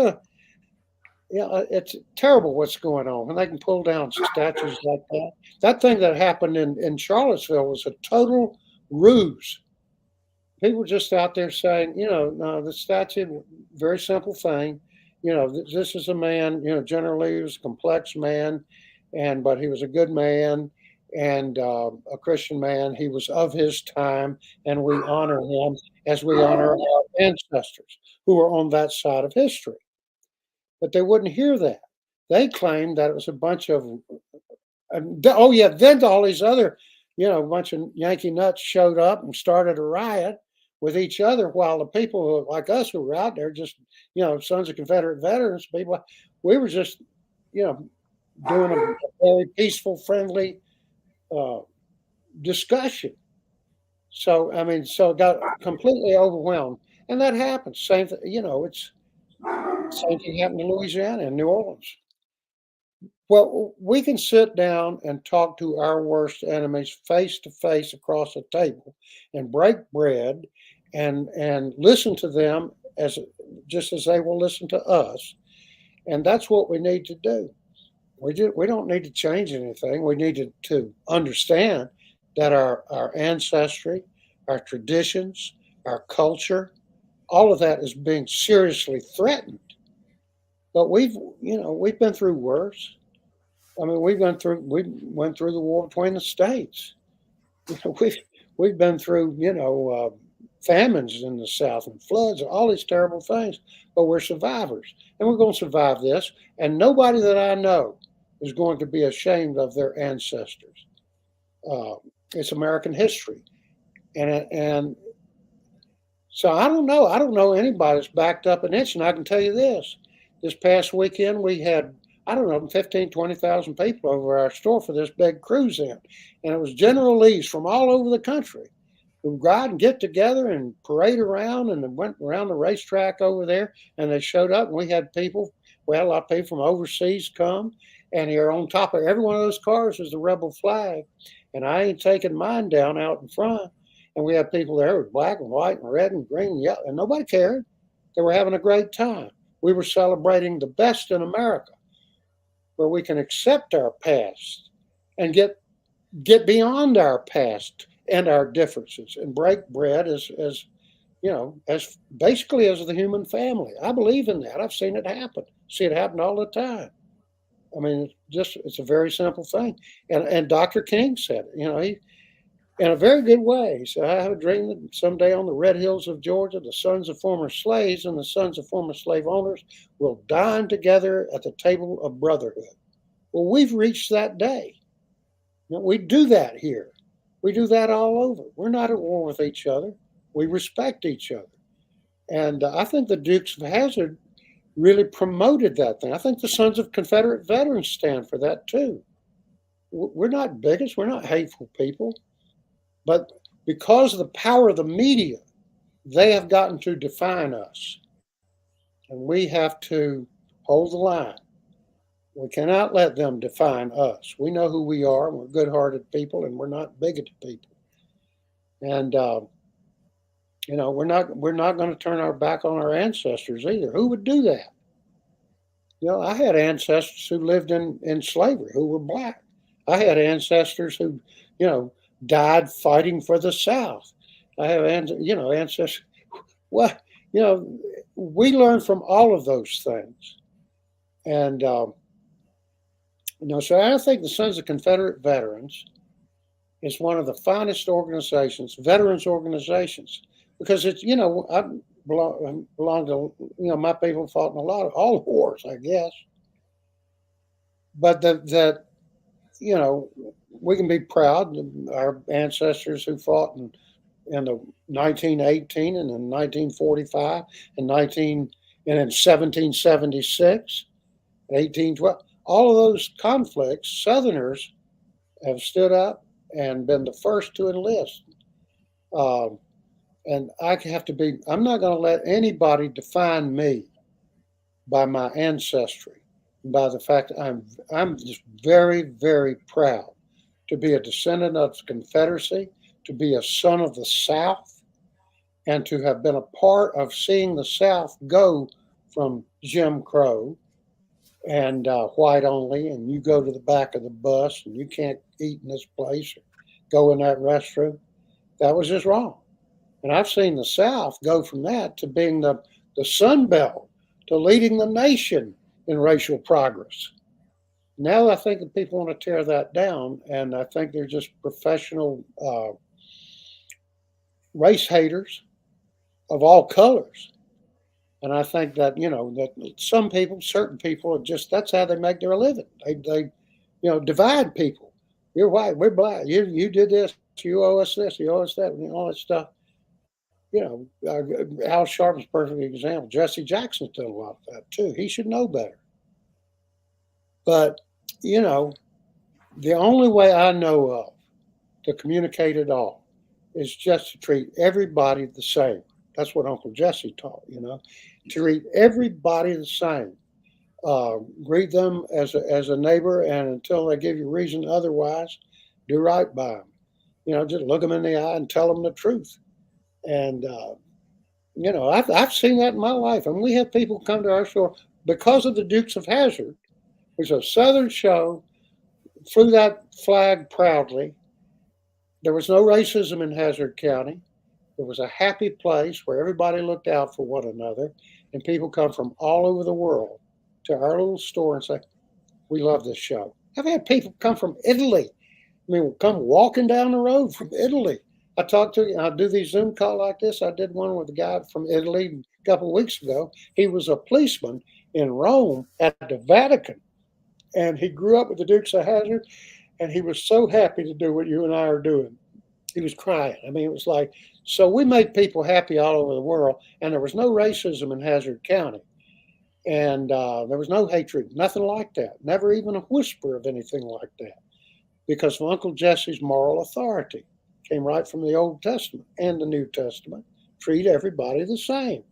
it's terrible what's going on when they can pull down statues like that. That thing that happened in Charlottesville was a total ruse. People just out there saying, no, the statue, very simple thing. This is a man, generally he was a complex man, but he was a good man and a Christian man. He was of his time, and we honor him as we honor our ancestors who are on that side of history. But they wouldn't hear that. they claimed that it was a bunch of, then all these other, a bunch of Yankee nuts showed up and started a riot with each other, while the people like us who were out there, just, sons of Confederate veterans, people, we were just, doing a very peaceful, friendly discussion. So, I mean, so it got completely overwhelmed. And that happens. Same thing, it's same thing happened in Louisiana and New Orleans. Well, we can sit down and talk to our worst enemies face to face across a table and break bread and listen to them as just as they will listen to us. And that's what we need to do. We don't need to change anything. We need to understand that our ancestry, our traditions, our culture, all of that is being seriously threatened. But we've been through worse. I mean, we went through the war between the states. We've been through famines in the South and floods and all these terrible things. But we're survivors, and we're going to survive this. And nobody that I know is going to be ashamed of their ancestors. It's American history, and so I don't know. I don't know anybody that's backed up an inch. And I can tell you this: this past weekend we had, I don't know, 15, 20,000 people over our store for this big cruise in, and it was General Lee's from all over the country who go out and get together and parade around, and they went around the racetrack over there, and they showed up, and we had a lot of people from overseas come. And here on top of every one of those cars is the rebel flag. And I ain't taking mine down out in front. And we had people there with black and white and red and green and yellow. And nobody cared. They were having a great time. We were celebrating the best in America, where we can accept our past and get beyond our past and our differences and break bread as basically as the human family. I believe in that. I've seen it happen. See it happen all the time. I mean, it's a very simple thing. And Dr. King said it, he, in a very good way. He said, I have a dream that someday on the red hills of Georgia, the sons of former slaves and the sons of former slave owners will dine together at the table of brotherhood. Well, we've reached that day. We do that here. We do that all over. We're not at war with each other. We respect each other. And I think the Dukes of Hazzard really promoted that thing. I think the Sons of Confederate Veterans stand for that too. We're not bigots, we're not hateful people, but because of the power of the media, they have gotten to define us. And we have to hold the line. We cannot let them define us. We know who we are, and we're good-hearted people, and we're not bigoted people. And we're not going to turn our back on our ancestors either. Who would do that? I had ancestors who lived in slavery who were black. I had ancestors who, died fighting for the South. I have, ancestors. Well, we learn from all of those things. And, so I think the Sons of Confederate Veterans is one of the finest organizations, veterans organizations, because it's, I belong to, my people fought in all wars, I guess. But that we can be proud of our ancestors who fought in the 1918 and in 1945 and in 1776, 1812. All of those conflicts, Southerners have stood up and been the first to enlist. And I'm not going to let anybody define me by my ancestry, by the fact that I'm just very, very proud to be a descendant of the Confederacy, to be a son of the South, and to have been a part of seeing the South go from Jim Crow and white only, and you go to the back of the bus and you can't eat in this place or go in that restroom. That was just wrong. And I've seen the South go from that to being the Sun Belt, to leading the nation in racial progress. Now I think that people want to tear that down, and I think they're just professional race haters of all colors. And I think that, that some people, certain people are just, that's how they make their living. They divide people. You're white, we're black. You did this, you owe us this, you owe us that, and all that stuff. Al Sharpton's a perfect example. Jesse Jackson's done a lot of that too. He should know better. But, the only way I know of to communicate at all is just to treat everybody the same. That's what Uncle Jesse taught, treat everybody the same. Greet them as a neighbor, and until they give you reason otherwise, do right by them. Just look them in the eye and tell them the truth. And I've seen that in my life, and we have people come to our store because of the Dukes of Hazzard, which was a Southern show. Flew that flag proudly. There was no racism in Hazzard County. It was a happy place where everybody looked out for one another, and people come from all over the world to our little store and say, "We love this show." I've had people come from Italy. Come walking down the road from Italy. I do these Zoom calls like this. I did one with a guy from Italy a couple of weeks ago. He was a policeman in Rome at the Vatican, and he grew up with the Dukes of Hazzard, and he was so happy to do what you and I are doing. He was crying. It was like, so we made people happy all over the world, and there was no racism in Hazzard County. And there was no hatred, nothing like that, never even a whisper of anything like that, because of Uncle Jesse's moral authority. Came right from the Old Testament and the New Testament. Treat everybody the same.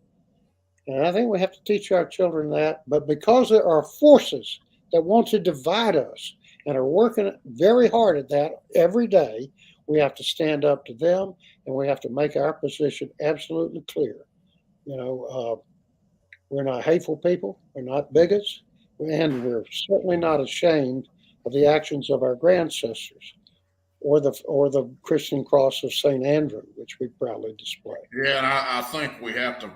And I think we have to teach our children that. But because there are forces that want to divide us and are working very hard at that every day, we have to stand up to them, and we have to make our position absolutely clear. We're not hateful people. We're not bigots. And we're certainly not ashamed of the actions of our ancestors, or the Christian cross of St. Andrew, which we proudly display. Yeah, and I think we have to,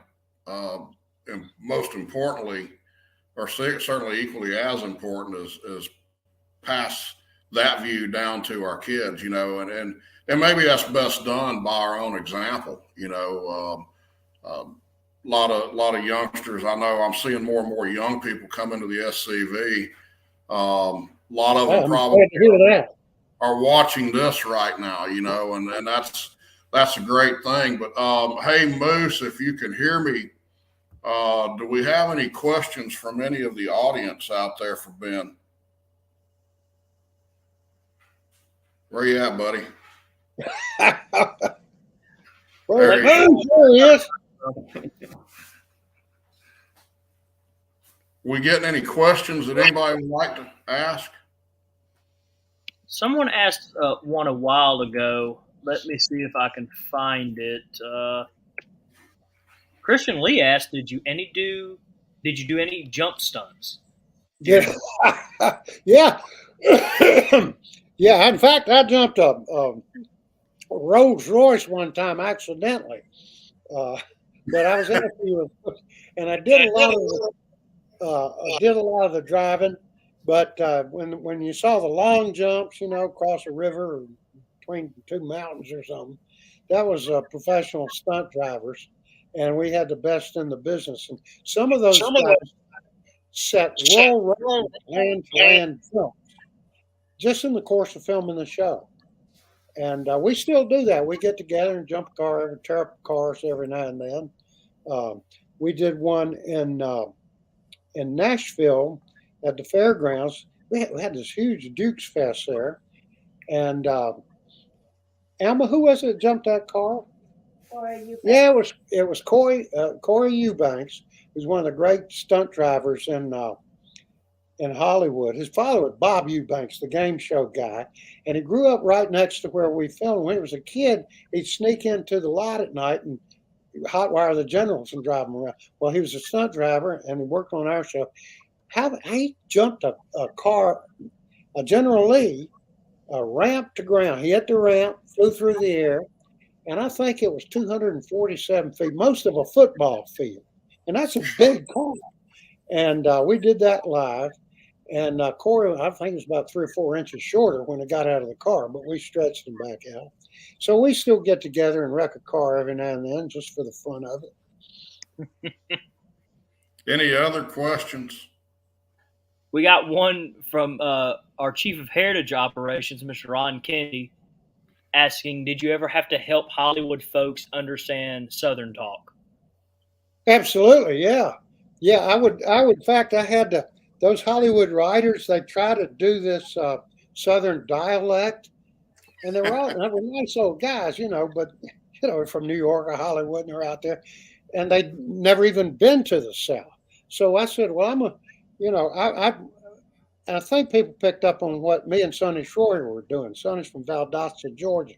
and most importantly, or certainly equally as important, is pass that view down to our kids, and maybe that's best done by our own example. A lot of youngsters. I know I'm seeing more and more young people come into the SCV. A lot of them probably are watching this right now, and that's a great thing. But hey, Moose, if you can hear me, do we have any questions from any of the audience out there for Ben? Where you at, buddy? There he is. We getting any questions that anybody would like to ask? Someone asked one a while ago. Let me see if I can find it. Christian Lee asked, "Did you do any jump stunts?" Yeah, yeah, yeah. In fact, I jumped a Rolls Royce one time accidentally, but I was interviewing, and I did a lot of the driving. But when you saw the long jumps, across a river or between two mountains or something, that was professional stunt drivers, and we had the best in the business. And some of those guys set world land-to-land films just in the course of filming the show. And we still do that. We get together and jump a car, tear up cars every now and then. We did one in Nashville at the fairgrounds. We had this huge Dukes Fest there. And Alma, who was it that jumped that car? Corey Eubanks. Yeah, it was Corey Eubanks, who's one of the great stunt drivers in Hollywood. His father was Bob Eubanks, the game show guy, and he grew up right next to where we filmed. When he was a kid, he'd sneak into the lot at night and hotwire the generals and drive them around. Well, he was a stunt driver, and he worked on our show. He jumped a car, a General Lee, a ramp to ground. He hit the ramp, flew through the air, and I think it was 247 feet, most of a football field. And that's a big car. And we did that live. And Corey, I think, was about 3 or 4 inches shorter when he got out of the car, but we stretched him back out. So we still get together and wreck a car every now and then just for the fun of it. Any other questions? We got one from our Chief of Heritage Operations, Mr. Ron Kennedy, asking, did you ever have to help Hollywood folks understand Southern talk? Absolutely, yeah. Yeah, I would. In fact, I had to, those Hollywood writers, they try to do this Southern dialect, and they were nice old guys, but, from New York or Hollywood, and they're out there, and they'd never even been to the South. So I said, well, I think people picked up on what me and Sonny Shroyer were doing. Sonny's from Valdosta, Georgia.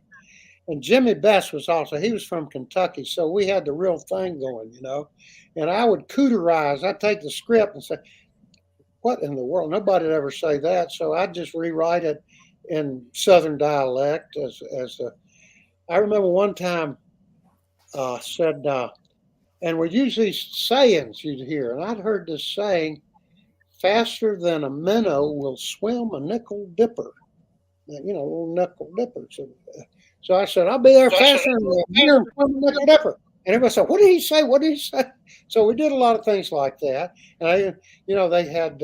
And Jimmy Best he was from Kentucky. So we had the real thing going, And I would cooterize. I'd take the script and say, what in the world? Nobody'd ever say that. So I'd just rewrite it in Southern dialect. I remember one time said, and we're usually sayings you'd hear. And I'd heard this saying, faster than a minnow will swim a nickel dipper. Little nickel dipper. So I said, I'll be there faster than a minnow will swim a nickel dipper. And everybody said, what did he say? What did he say? So we did a lot of things like that. And they had,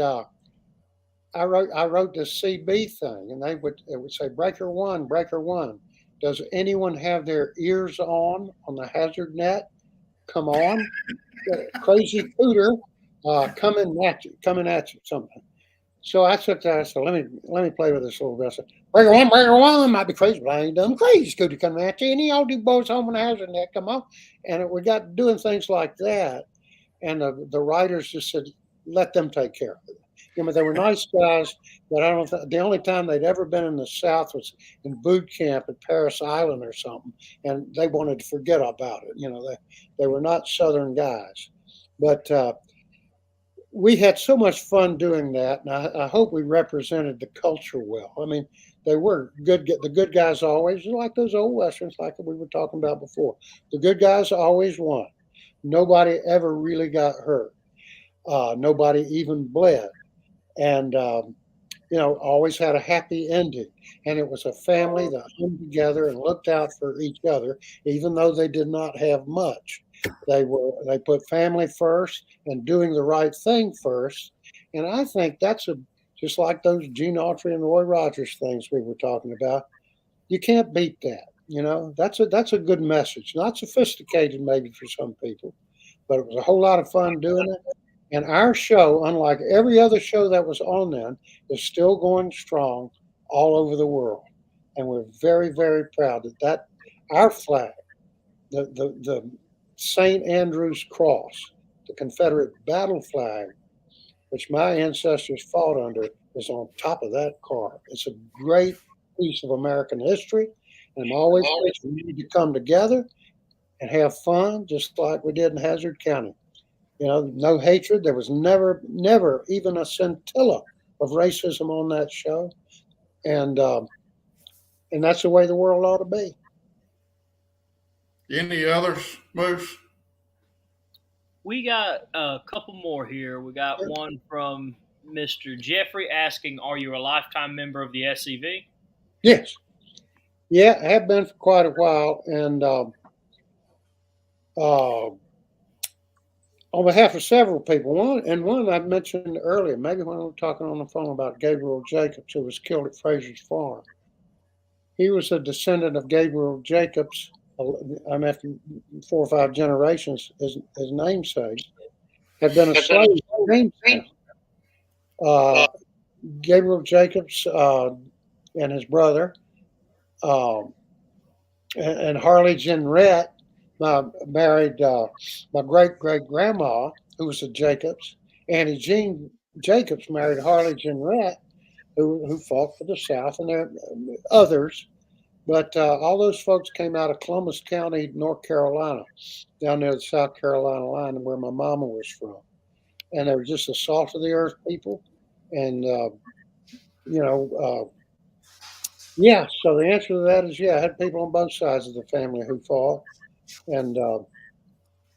I wrote this CB thing, and it would say, breaker one. Does anyone have their ears on the Hazzard net? Come on. Crazy Cooter. Coming at you, something. So I took that. I said, let me play with this a little bit. I said, breaker one, might be crazy, but I ain't dumb. Crazy Scooter coming at you. Any y'all do boys home in the Hazzard net, come on. And we got doing things like that. And the writers just said, let them take care of it. They were nice guys, but I don't think the only time they'd ever been in the South was in boot camp at Paris Island or something, and they wanted to forget about it. They were not Southern guys, but we had so much fun doing that, and I hope we represented the culture well. I mean, they were good. The good guys always, like those old westerns, like we were talking about before. The good guys always won. Nobody ever really got hurt. Nobody even bled. And, always had a happy ending. And it was a family that hung together and looked out for each other, even though they did not have much. They put family first and doing the right thing first. And I think that's just like those Gene Autry and Roy Rogers things we were talking about. You can't beat that. That's a good message. Not sophisticated maybe for some people, but it was a whole lot of fun doing it. And our show, unlike every other show that was on then, is still going strong all over the world. And we're very, very proud that our flag, the St. Andrew's Cross, the Confederate battle flag, which my ancestors fought under, is on top of that car. It's a great piece of American history. And I'm always saying we need to come together and have fun, just like we did in Hazzard County. No hatred. There was never even a scintilla of racism on that show, and that's the way the world ought to be. Any others, Moose? We got a couple more here. We got one from Mr. Jeffrey asking, "Are you a lifetime member of the SCV?" Yes. Yeah, I have been for quite a while, and on behalf of several people. One I mentioned earlier, maybe when we were talking on the phone about Gabriel Jacobs, who was killed at Fraser's Farm. He was a descendant of Gabriel Jacobs. I'm after 4 or 5 generations. His namesake had been a slave. Gabriel Jacobs and his brother, and Harley Jenrette, married my great-great-grandma, who was a Jacobs. Annie Jean Jacobs married Harley Jenrette, who fought for the South, and there are others. But all those folks came out of Columbus County, North Carolina, down near the South Carolina line, where my mama was from. And they were just the salt of the earth people. And, yeah, so the answer to that is, yeah, I had people on both sides of the family who fought. And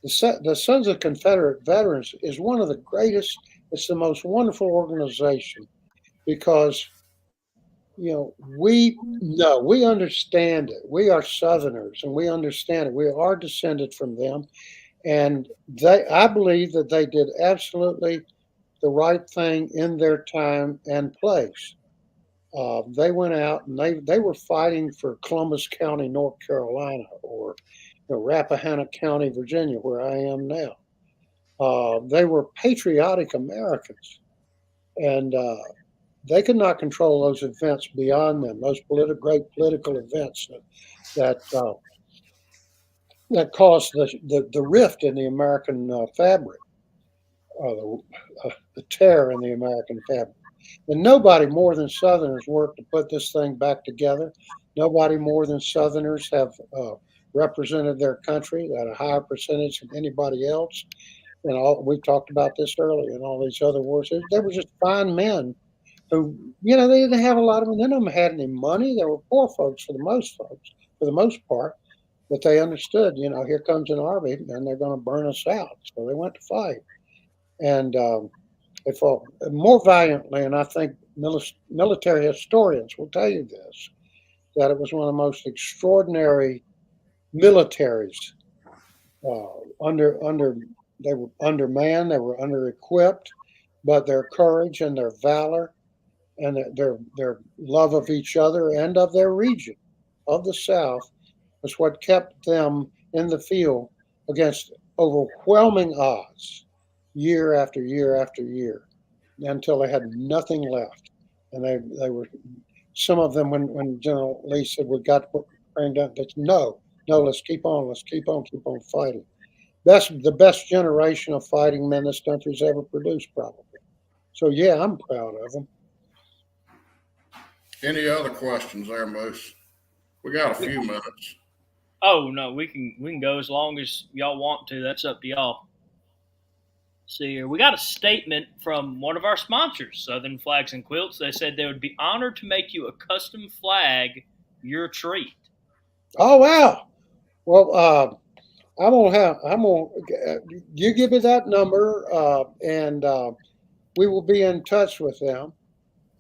the Sons of Confederate Veterans is one of the greatest. It's the most wonderful organization because, we understand it. We are Southerners, and we understand it. We are descended from them, And I believe that they did absolutely the right thing in their time and place. They went out and they were fighting for Columbus County, North Carolina, or Rappahannock County, Virginia, where I am now. They were patriotic Americans, and they could not control those events beyond them. Those great political events that that caused the rift in the American fabric, the tear in the American fabric. And nobody more than Southerners worked to put this thing back together. Nobody more than Southerners have represented their country at a higher percentage than anybody else. And we talked about this earlier and all these other wars. They were just fine men who, they didn't have a lot of them. None of them had any money. They were poor folks for the most part. But they understood, here comes an army and they're going to burn us out. So they went to fight. And they fought more valiantly. And I think military historians will tell you this, that it was one of the most extraordinary militaries they were undermanned, they were under-equipped, but their courage and their valor and their love of each other and of their region, of the South, was what kept them in the field against overwhelming odds year after year after year until they had nothing left. And they were, some of them, when General Lee said, we got to put Ukraine down, they said, no, let's keep on fighting. The best generation of fighting men this country's ever produced, probably. So yeah, I'm proud of them. Any other questions there, Moose? We got a few minutes. Oh no, we can go as long as y'all want to. That's up to y'all. See here, we got a statement from one of our sponsors, Southern Flags and Quilts. They said they would be honored to make you a custom flag your treat. Oh wow! Well, you give me that number, and we will be in touch with them.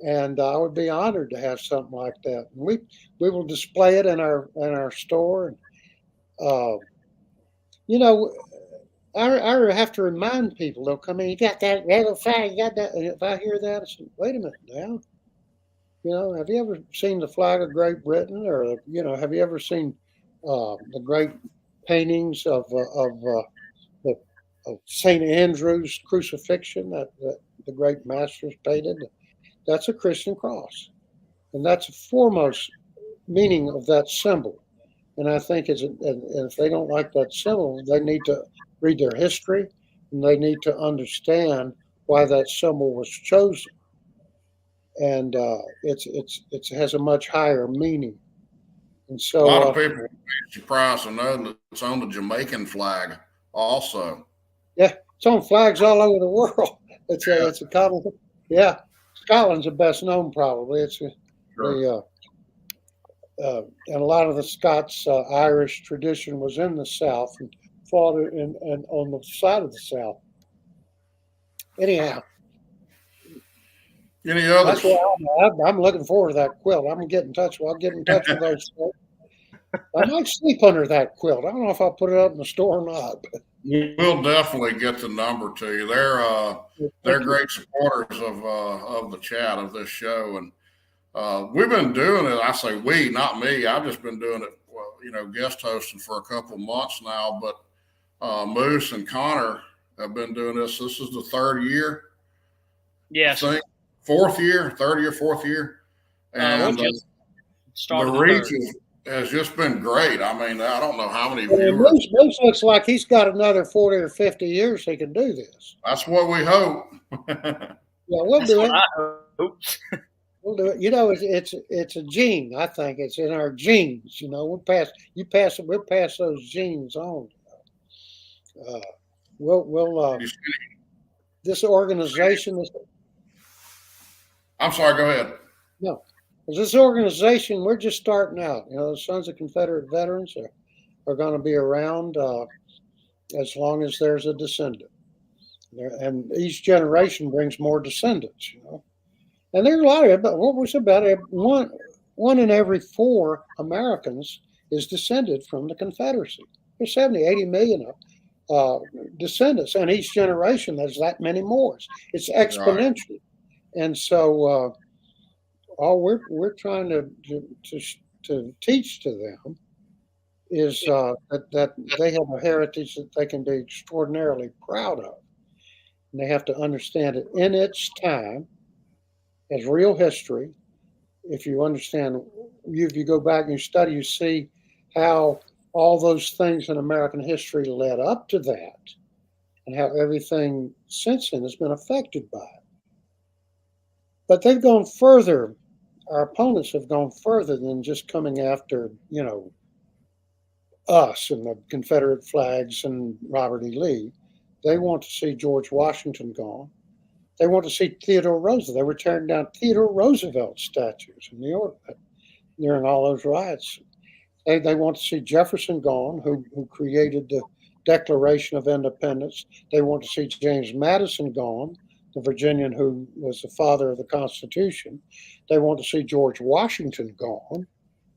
And I would be honored to have something like that. We will display it in our store. I have to remind people. They'll come in. You got that red flag? You got that? And if I hear that, I say, wait a minute now. Have you ever seen the flag of Great Britain, or have you ever seen the great paintings of St. Andrew's crucifixion that the great masters painted? That's a Christian cross, and that's the foremost meaning of that symbol. And I think and if they don't like that symbol, they need to read their history, and they need to understand why that symbol was chosen. And it has a much higher meaning. And so a lot of people would be surprised to know that it's on the Jamaican flag also. Yeah, it's on flags all over the world. It's a common thing. Yeah. Scotland's the best known, probably. And a lot of the Scots Irish tradition was in the South and fought on the side of the South. Anyhow, any others? That's why I'm looking forward to that quilt. I'm gonna get in touch. I'll get in touch with those. I might sleep under that quilt. I don't know if I'll put it up in the store or not. But. We'll definitely get the number to you. They're great supporters of the chat of this show, and we've been doing it. I say we, not me. I've just been doing it, guest hosting for a couple of months now. But Moose and Connor have been doing this. This is the third year. Yes. I think fourth year, and the reach has just been great. I mean, I don't know how many viewers. Moose looks like he's got another 40 or 50 years he can do this. That's what we hope. Yeah, we'll do it. We'll do it. It's a gene. I think it's in our genes. We'll pass those genes on. This organization. I'm sorry. Go ahead. No. This organization, we're just starting out. The Sons of Confederate Veterans are going to be around as long as there's a descendant. And each generation brings more descendants, And there's a lot of it, but what was about it? One in every 4 Americans is descended from the Confederacy. There's 70, 80 million of them. descendants, and each generation there's that many more. It's exponential, and so all we're trying to teach to them is that they have a heritage that they can be extraordinarily proud of, and they have to understand it in its time as real history. If you understand, if you go back and you study, you see how all those things in American history led up to that, and how everything since then has been affected by it. But they've gone further. Our opponents have gone further than just coming after, us and the Confederate flags and Robert E. Lee. They want to see George Washington gone. They want to see Theodore Roosevelt. They were tearing down Theodore Roosevelt statues in New York during all those riots. They want to see Jefferson gone, who created the Declaration of Independence. They want to see James Madison gone, the Virginian who was the father of the Constitution. They want to see George Washington gone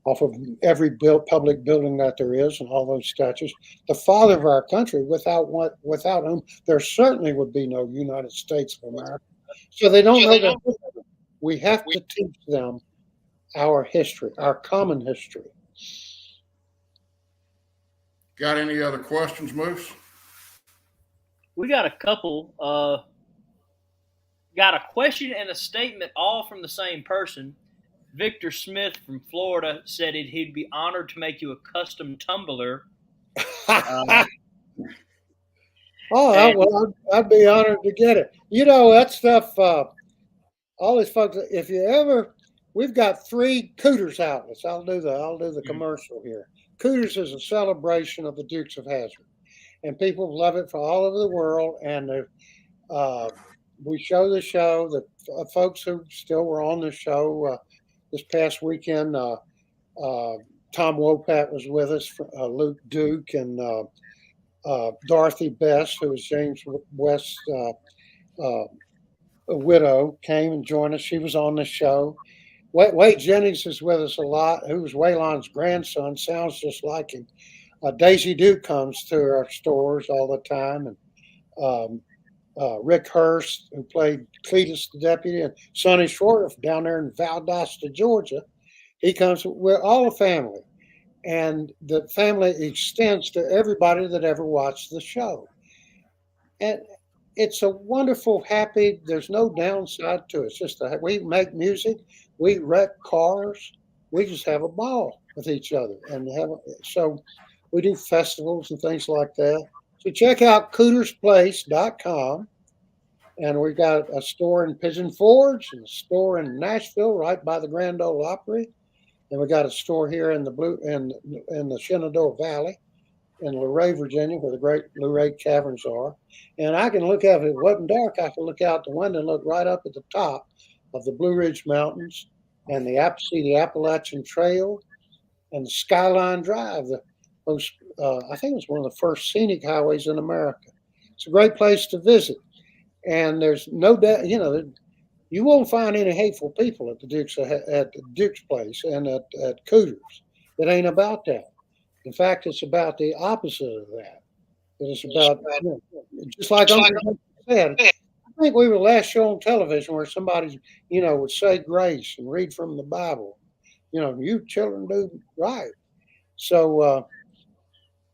off of every public building that there is and all those statues. The father of our country, without whom there certainly would be no United States of America. So they don't know that. We have to teach them our history, our common history. Got any other questions, Moose? We got a couple. Got a question and a statement, all from the same person. Victor Smith from Florida said he'd be honored to make you a custom tumbler. Well, I'd be honored to get it. That stuff. All these folks. If you ever, we've got 3 Cooters outlets. I'll do the commercial here. Cooters is a celebration of the Dukes of Hazzard, and people love it for all over the world. And we show the show. The folks who still were on the show this past weekend, Tom Wopat was with us, Luke Duke, and Dorothy Best, who was James West's widow, came and joined us. She was on the show. Wade Jennings is with us a lot, who was Waylon's grandson, sounds just like him. Daisy Duke comes to our stores all the time, and Rick Hurst, who played Cletus the deputy, and Sonny Schwartz down there in Valdosta, Georgia. He comes with all the family, and the family extends to everybody that ever watched the show. And it's a wonderful, happy, there's no downside to it. It's just we make music, we wreck cars, we just have a ball with each other. So we do festivals and things like that. So check out cootersplace.com. And we've got a store in Pigeon Forge and a store in Nashville right by the Grand Ole Opry. And we got a store here in the Shenandoah Valley in Luray, Virginia, where the great Luray Caverns are. And I can look out, if it wasn't dark, I could look out the window and look right up at the top of the Blue Ridge Mountains and see the Appalachian Trail and the Skyline Drive. I think it was one of the first scenic highways in America. It's a great place to visit. And there's no doubt, you won't find any hateful people at the Duke's place and at Cooter's. It ain't about that. In fact, it's about the opposite of that. It's about, just like Uncle said, I think we were the last show on television where somebody, would say grace and read from the Bible. You children do right. So,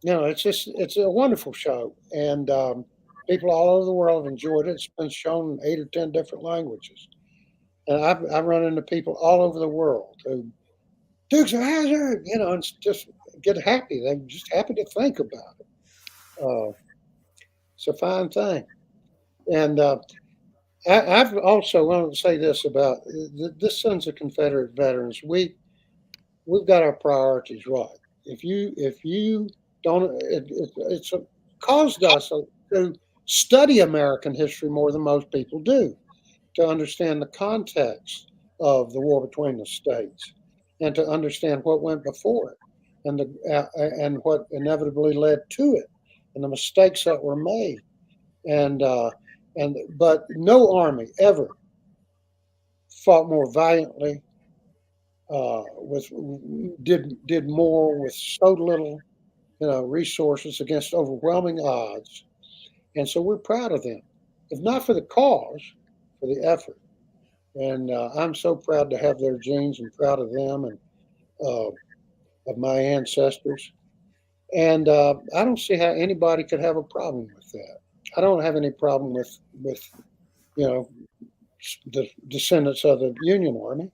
it's a wonderful show. And people all over the world have enjoyed it. It's been shown in 8 or 10 different languages. And I've run into people all over the world who, Dukes of Hazzard, and just get happy. They're just happy to think about it. It's a fine thing. And I've also wanted to say this about this Sons of Confederate Veterans. We've got our priorities right. If you don't, it's caused us to study American history more than most people do, to understand the context of the war between the states and to understand what went before it and what inevitably led to it and the mistakes that were made. But no army ever fought more valiantly, did more with so little resources against overwhelming odds. And so we're proud of them, if not for the cause, for the effort. And I'm so proud to have their genes and proud of them and of my ancestors. And I don't see how anybody could have a problem with that. I don't have any problem with the descendants of the Union Army.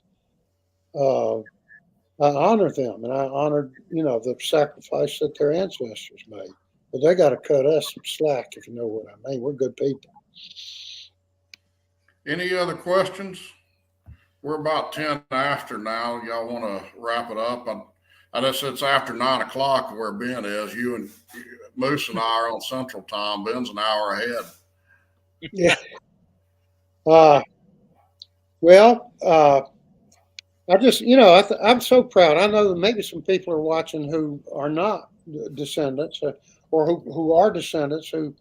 I honor them, and I honored the sacrifice that their ancestors made. But they got to cut us some slack, if you know what I mean. We're good people. Any other questions? We're about 10 after now. Y'all want to wrap it up? I just said it's after 9 o'clock where Ben is. You and Moose and I are on Central Time. Ben's an hour ahead. Yeah. I just, I'm so proud. I know that maybe some people are watching who are not descendants or who are descendants who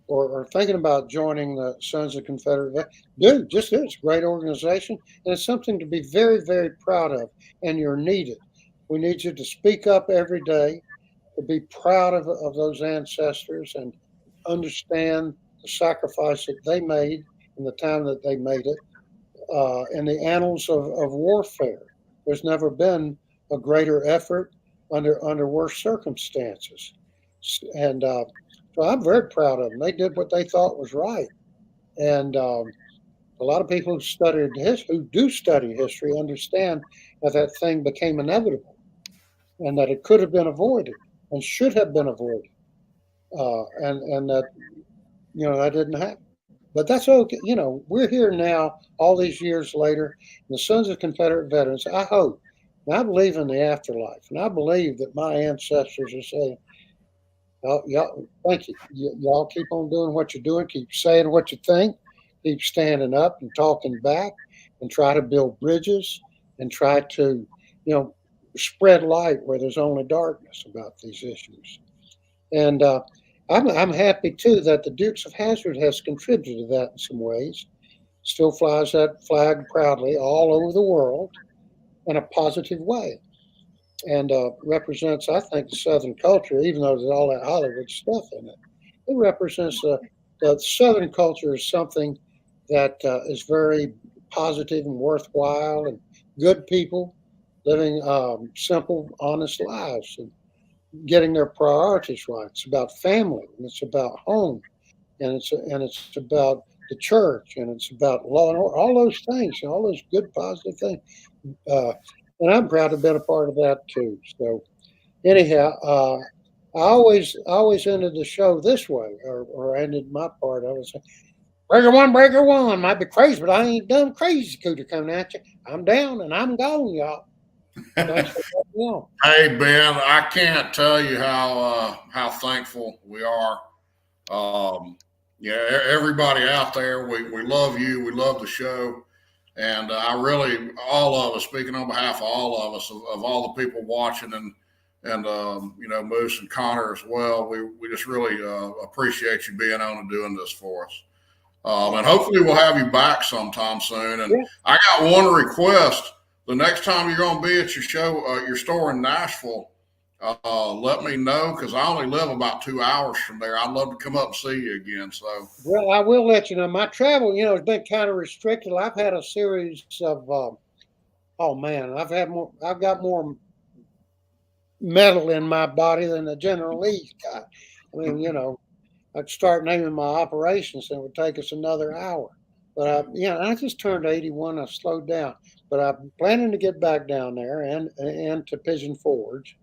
are thinking about joining the Sons of Confederate. Dude, just do it. It's a great organization, and it's something to be very, very proud of, and you're needed. We need you to speak up every day, to be proud of those ancestors and understand the sacrifice that they made in the time that they made it. In the annals of warfare, there's never been a greater effort under worse circumstances. And so I'm very proud of them. They did what they thought was right. And a lot of people who do study history understand that thing became inevitable and that it could have been avoided and should have been avoided. And that, that didn't happen. But that's okay. We're here now, all these years later. The Sons of Confederate Veterans, I hope, and I believe in the afterlife, and I believe that my ancestors are saying, y'all, thank you. Y'all keep on doing what you're doing. Keep saying what you think. Keep standing up and talking back and try to build bridges and try to, spread light where there's only darkness about these issues. And I'm happy, too, that the Dukes of Hazzard has contributed to that in some ways. Still flies that flag proudly all over the world in a positive way. And represents, I think, the Southern culture, even though there's all that Hollywood stuff in it. It represents the Southern culture is something that is very positive and worthwhile, and good people living simple, honest lives and getting their priorities right. It's about family, and it's about home, and it's about the church, and it's about law and order, all those things, all those good, positive things. And I'm proud to have been a part of that too. So, anyhow, I always ended the show this way, or ended my part. I was saying, breaker one. Might be crazy, but I ain't done crazy. Cooter coming at you. I'm down and I'm gone, y'all. Thanks for letting me on. Hey Ben, I can't tell you how thankful we are. Everybody out there, we love you. We love the show. And I really, all of us, speaking on behalf of all of us, of all the people watching and Moose and Connor as well, we just really appreciate you being on and doing this for us. And hopefully we'll have you back sometime soon. And yeah. I got one request. The next time you're going to be at your show, your store in Nashville, let me know, because I only live about 2 hours from there. I'd love to come up and see you again. So, well, I will let you know. My travel, has been kind of restricted. I've had a series of, I've got more metal in my body than the General Lee's got. I mean, I'd start naming my operations, and it would take us another hour. But I just turned 81. I slowed down, but I'm planning to get back down there and to Pigeon Forge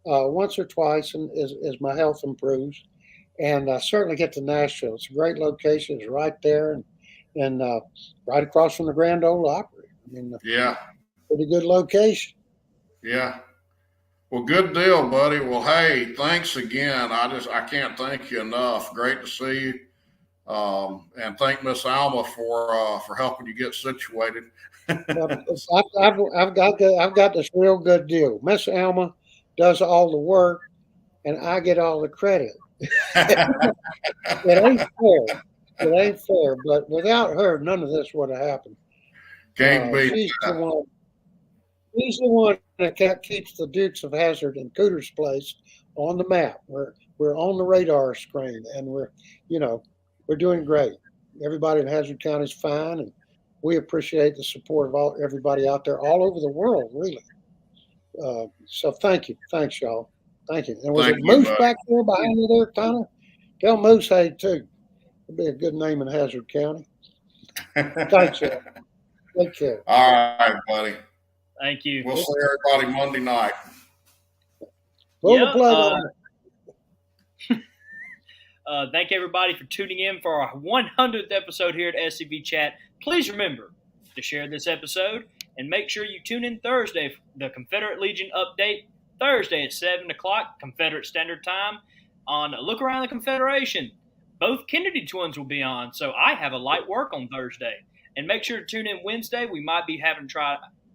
once or twice, and as my health improves. And I certainly get to Nashville. It's a great location. It's right there, and right across from the Grand Ole Opry. Yeah, pretty good location. Yeah. Well, good deal, buddy. Well, hey, thanks again. I can't thank you enough. Great to see you. And thank Miss Alma for helping you get situated. I've got this real good deal. Miss Alma does all the work, and I get all the credit. It ain't fair. It ain't fair. But without her, none of this would have happened. Can't beat she's the one that keeps the Dukes of Hazzard in Cooter's place on the map. We're on the radar screen, and we're doing great. Everybody in Hazzard County is fine, and we appreciate the support of everybody out there all over the world, really. So thank you. Thanks, y'all. Thank you. And was it Moose back there behind you there, Connor? Tell Moose hey, too. It'd be a good name in Hazzard County. Thanks, y'all. Take care. All right, buddy. Thank you. We'll see everybody Monday night. Thank everybody for tuning in for our 100th episode here at SCV Chat. Please remember to share this episode and make sure you tune in Thursday for the Confederate Legion update, Thursday at 7 o'clock Confederate Standard Time on Look Around the Confederation. Both Kennedy twins will be on, so I have a light work on Thursday. And make sure to tune in Wednesday. We might be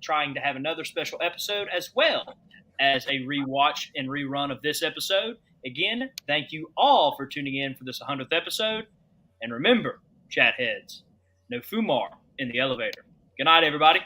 trying to have another special episode as well as a rewatch and rerun of this episode. Again, thank you all for tuning in for this 100th episode. And remember, chat heads, no Fumar in the elevator. Good night, everybody.